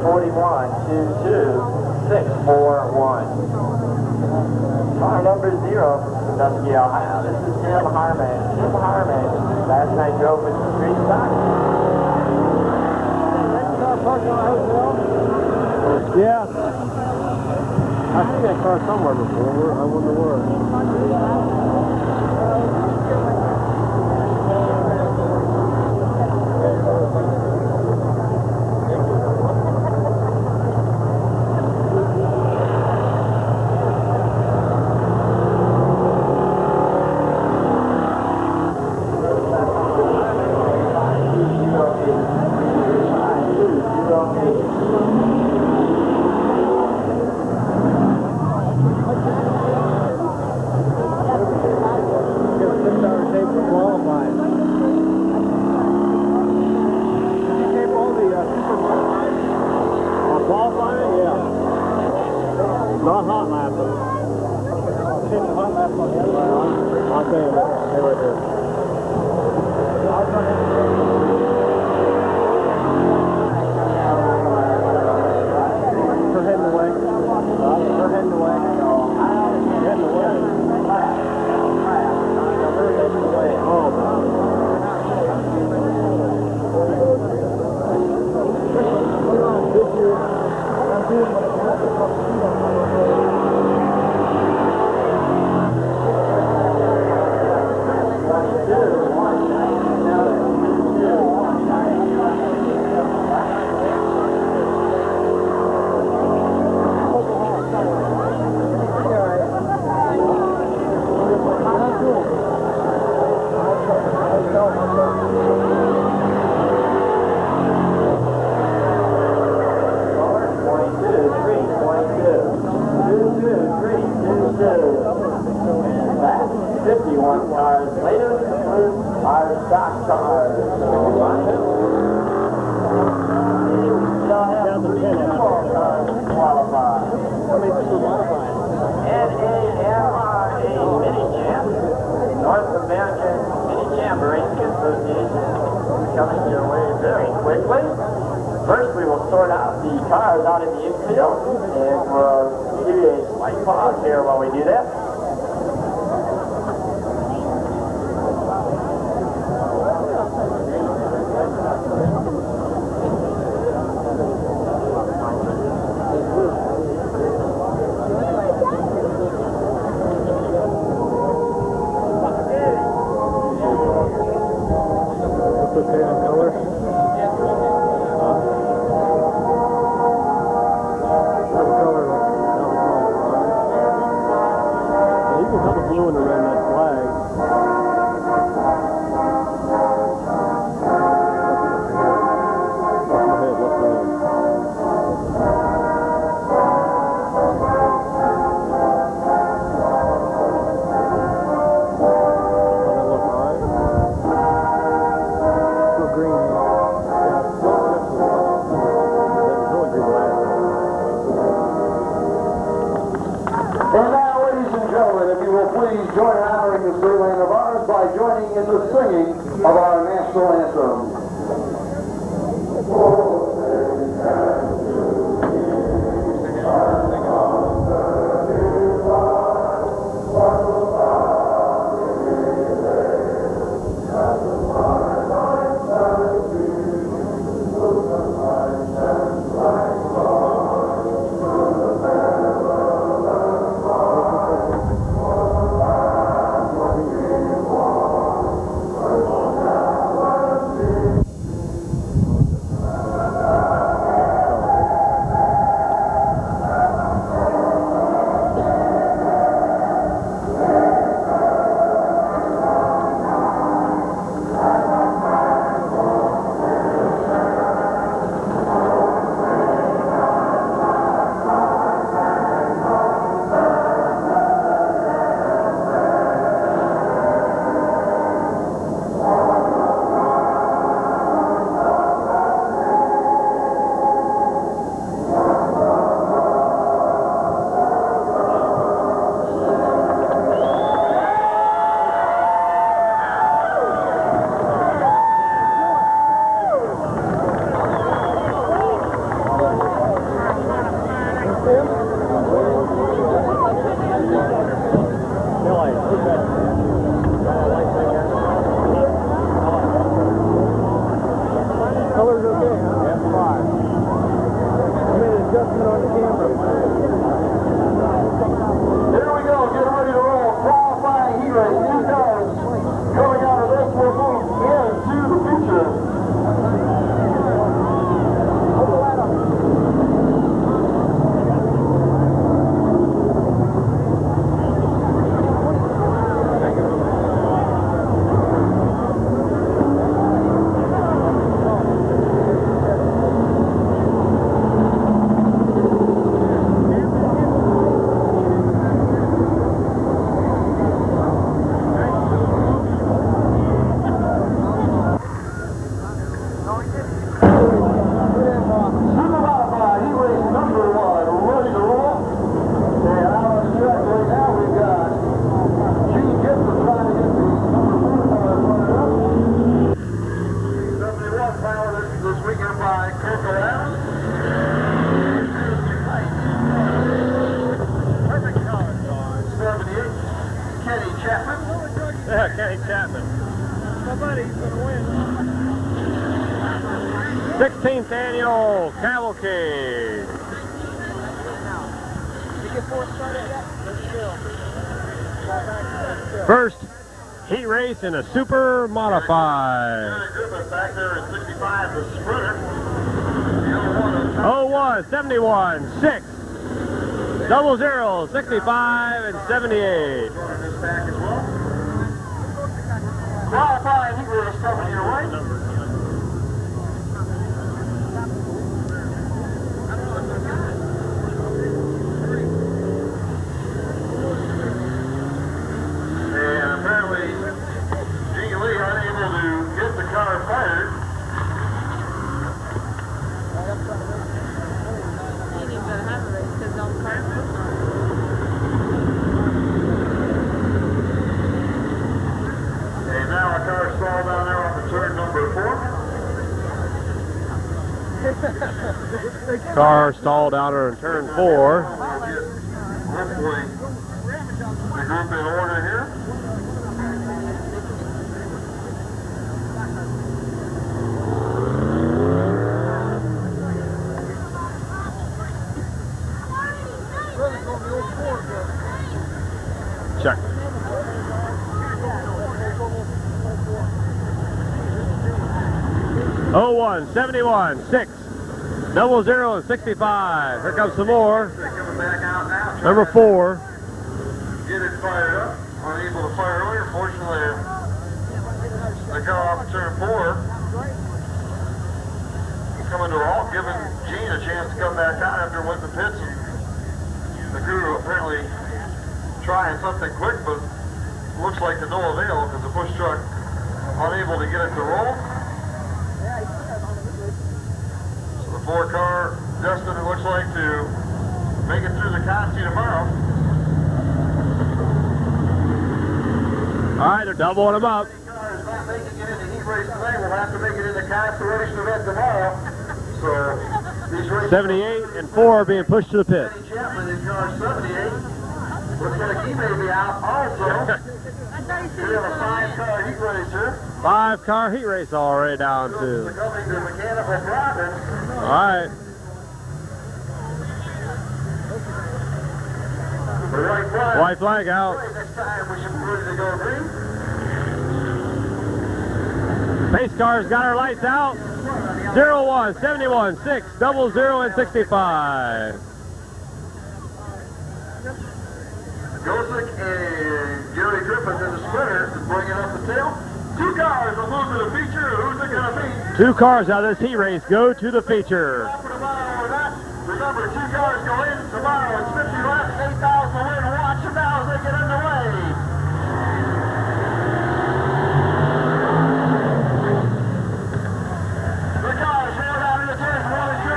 41, 22, 641. Car number 0 from Sandusky, Ohio. This is Tim Harman. Tim Harman. Last night drove with the street stock. Yeah. I've seen that car somewhere before. I wonder where. Not hot lapping. Hot lapping on the other one. I'll tell you what. Stay right there. Her heading away. Her heading away. Heading away. Oh, coming your way very quickly. First, we will sort out the cars out in the infield, and we'll give you a slight pause here while we do that. Please join honoring this great land of ours by joining in the singing of our national anthem. 16th annual cavalcade. First heat race in a super modified. Back there at 65, the sprinter. 01, 71, 6, 00, 65, and 78. Qualifying heat race coming your way. And apparently, Gene Lee unable to get the car fired. And now our car stalled down there on the turn number 4. Car stalled down there in turn 4. Hopefully, the group in order here. Check. Oh, 01, 71, 6, 00, and 65. Here comes some more. Coming back out now. Number 4. Get it fired up. Unable to fire earlier. Fortunately, the car off turn 4. Coming to a halt, giving Gene a chance to come back out after went to pits. And the crew apparently trying something quick, but looks like to no avail because the push truck unable to get it to roll. So the 4 car destined, it looks like, to make it through the Consti tomorrow. All right, they're doubling them up. Car is not making it in the heat race today. We'll have to make it in the Constellation event tomorrow. So these races 78 and 4 are being pushed to the pit. Chapman in car 78. Looks like he may be out also. We have a 5-car heat race here. 5-car heat race already down to. Coming to mechanical driving. All right. The white flag. White flag out. Next time we should be ready to go green. Pace car's got our lights out. 01, 71, 6, 00, and 65. Gosick and Gary Griffith in the sprinter bringing up the tail. 2 cars will move to the feature. Who's it going to be? 2 cars out of this heat race go to the feature. Remember, 2 cars go in tomorrow. It's 50 laps, 8,000 to win. Watch them now as they get underway. The cars rail down into turn 1 and 2.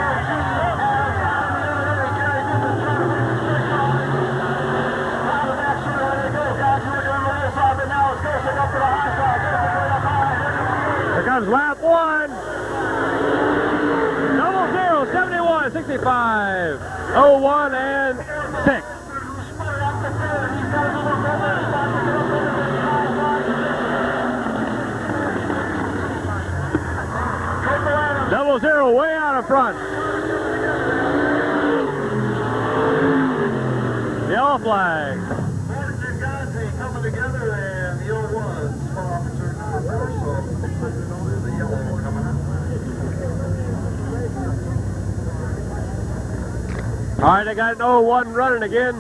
Gary Griffith trying to make the stick on. Out of that shooter, there they go. Guys who are doing the little side, but now it's Gosick up to the high side. Gosick right up high. Here comes lap 1. 00, 71, 65, 01, and 6. Double 0 way out in front. Yellow flag. Coming together, and the 01 spot officer number 4, so there's a yellow one coming up. All right, I got an 01 running again.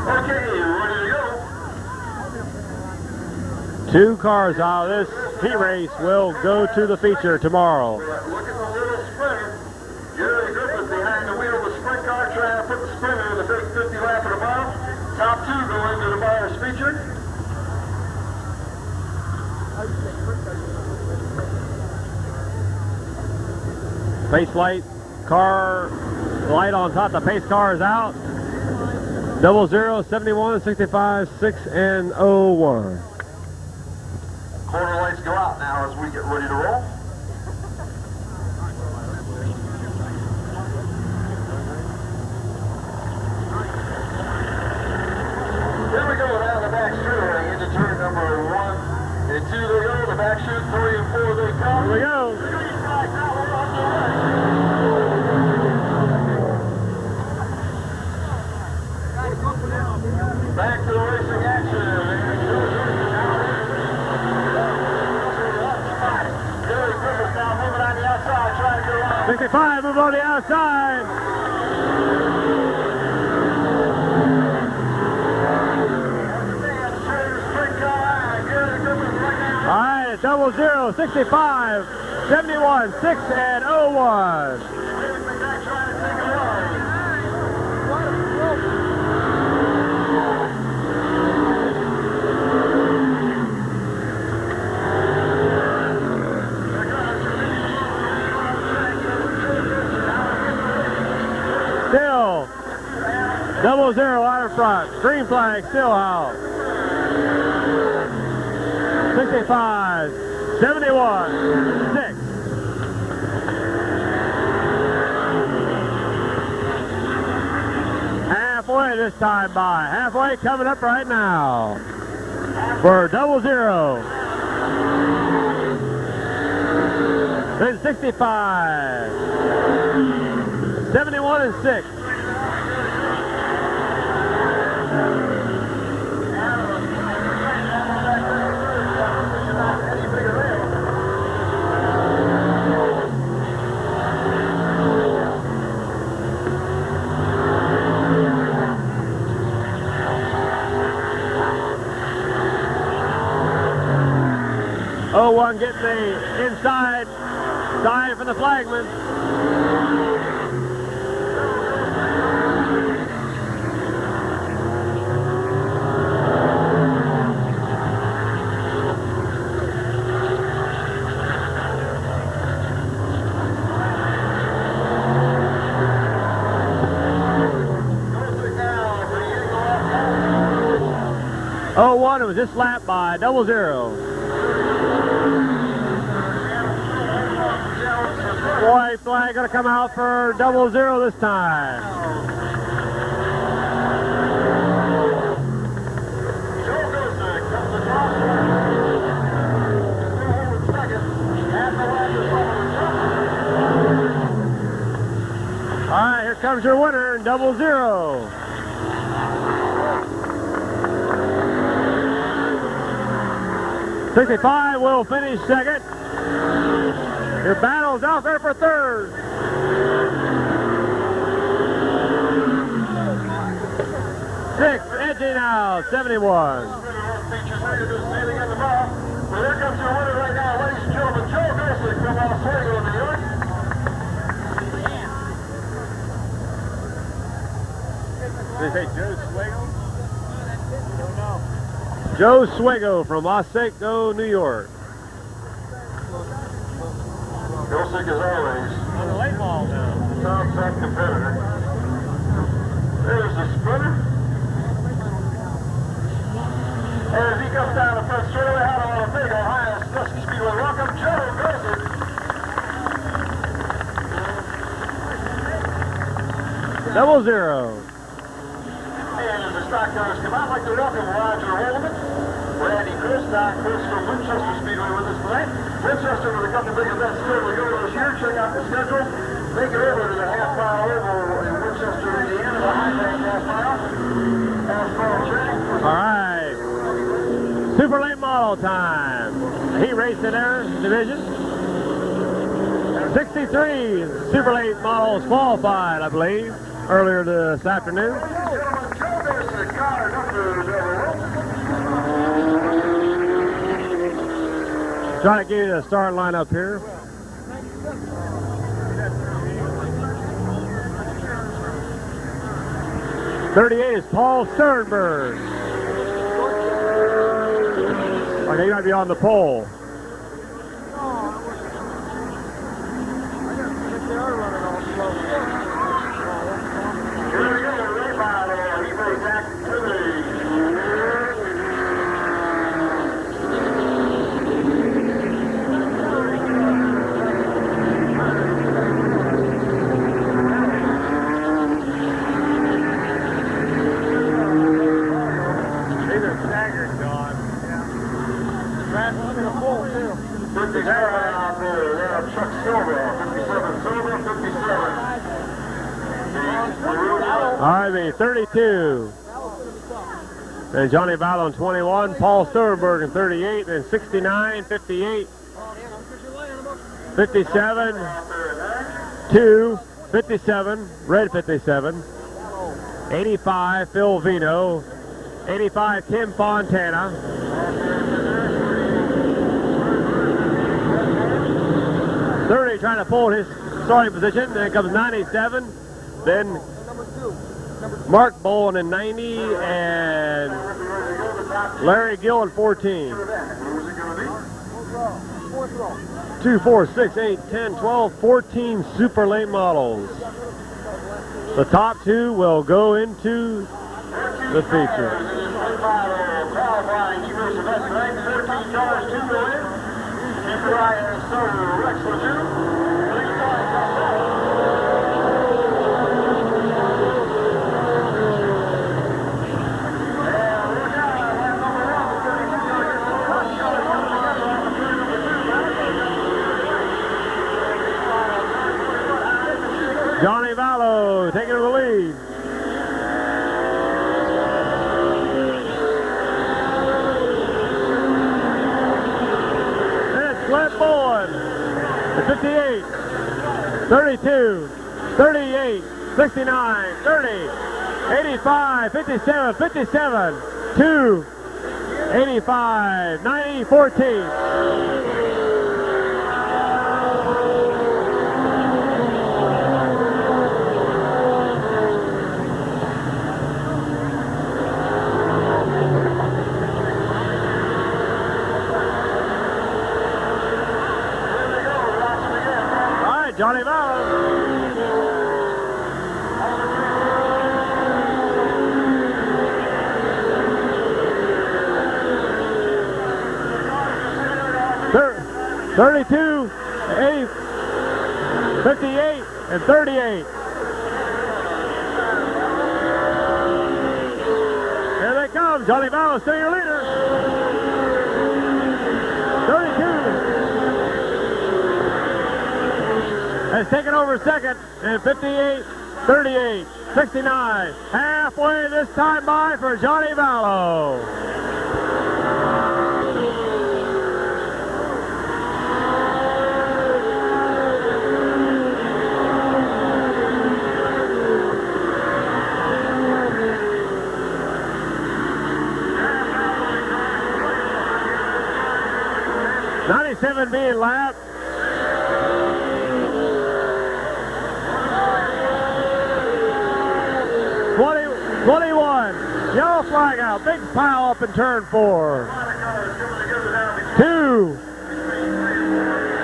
Okay, ready to go. 2 cars out of this heat race will go to the feature tomorrow. Look at the little sprinter. Gary Griffith behind the wheel of the sprint car trying to put the sprinter in the big 50 lap at the bottom. Top 2 go into the buyer's feature. Pace light, car light on top. The pace car is out. 00, 71, 65, 6, and 01. Corner lights go out now as we get ready to roll. Here we go down the back straightaway into turn number 1 Action 3 and 4, they come. Here we go. Back to the racing action. Gary Griffith now moving on the outside, trying to go around. 65, move on the outside. All right, 00, 65, 71, 6 and 01. Still, 00 out in front. Green flag still out. 65, 71, 6. Halfway this time by. Halfway coming up right now. For 00. Then 65. 71 and 6. Oh, one getting the inside side from the flagman. Oh, one, it was just lapped by 00. White flag gonna come out for 00 this time. All right, here comes your winner in 00. '65 will finish second. Your battle's out there for third. Six, edging out, 71. Well, here comes your winner right now, ladies and gentlemen, Joe Gossick from Oswego, New York. Did they say Joe Swego? Joe Swego from Oswego, New York. Gossick is always On the late ball now. top competitor. There's the sprinter. As he comes down the front straightaway, out on a big Ohio Sandusky Speedway. Welcome, Joe Gossick. Double 0. And as the stock cars come out, I'd like to welcome Roger Holman, Randy Chris from Winchester Speedway with us tonight. Winchester with a couple big events still to go this year. Check out the schedule. Make it over to the half-mile oval in Winchester, Indiana, the high-back half-mile. Asphalt track. All right. Super late model time. He raced in their division. 63 super late models qualified, I believe, earlier this afternoon. Trying to give you the start lineup here. '38 is Paul Sternberg. Okay, you might be on the pole. Here we go, remodel, he-race activity. These are staggered, John. Yeah. 57 out there. Yeah, Chuck Silver. 57 Silver, 57. Ivy, 32. And Johnny Vallow in 21. Paul Sternberg in 38. And 69, 58, 57, 2, 57, red 57. 85, Phil Vino. 85, Tim Fontana. 30 trying to pull his starting position. Then comes 97. Then Mark Bowen in 90 and Larry Gill in 14. 2, 4, 6, 8, 10, 12, 14 super late models. The top two will go into the feature. Johnny Vallow taking the lead. It's Clint Bowen at 58, 32, 38, 69, 30, 85, 57, 57, 2, 85, 90, 14. 32, 80, 58, and 38. Here they come. Johnny Vallow still your leader. 32 has taken over second, and 58, 38, 69. Halfway this time by for Johnny Vallow. Being lapped. 21. Yellow flag out. Big pile up in turn 4. 2.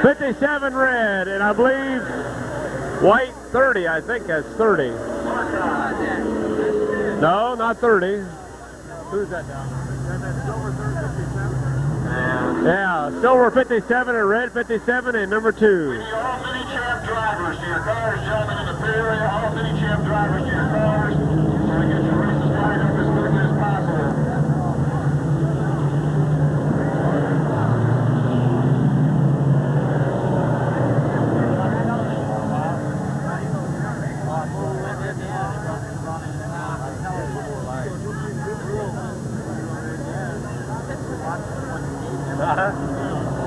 57 red. And I believe white 30. I think that's 30. No, not 30. Who's that now? Yeah, silver 57 and red 57 and number 2. All mini-champ drivers to your cars, gentlemen in the pit area. All mini-champ drivers to your cars. So we get your races lined up as quickly as possible.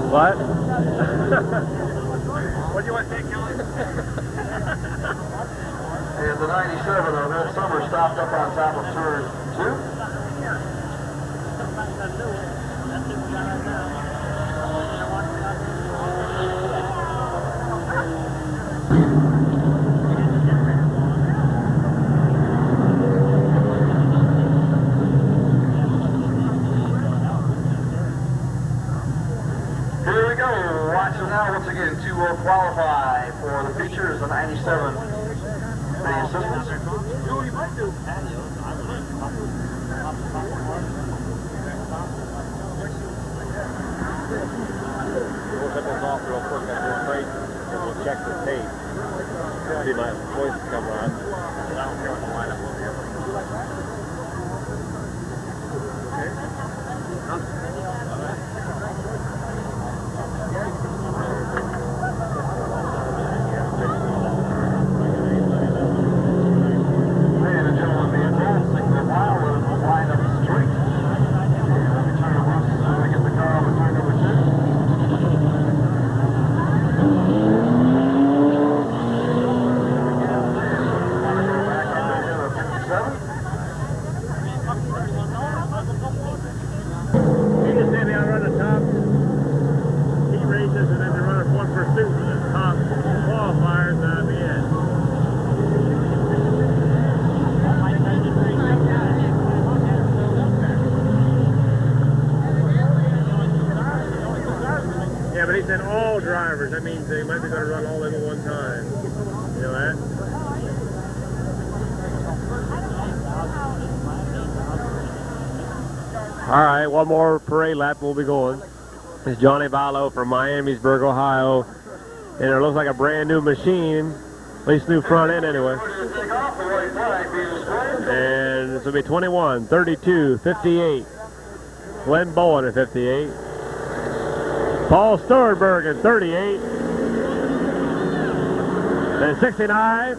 What? What do you want to take, Kelly? And the 97 on that summer stopped up on top of turn 2. Once again, to qualify for the features, the 97 the assistants. We'll cut this off real quick on this plate, and we'll check the tape. See my voice come on. I don't care what the lineup will be. Okay. Yeah, but he said all drivers. That means they might be going to run all of them at one time. You know that? All right, one more parade lap. We'll be going. It's Johnny Vallow from Miamisburg, Ohio. And it looks like a brand new machine. At least new front end anyway. And this will be 21, 32, 58. Glenn Bowen at 58. Paul Sternberg at 38. And 69.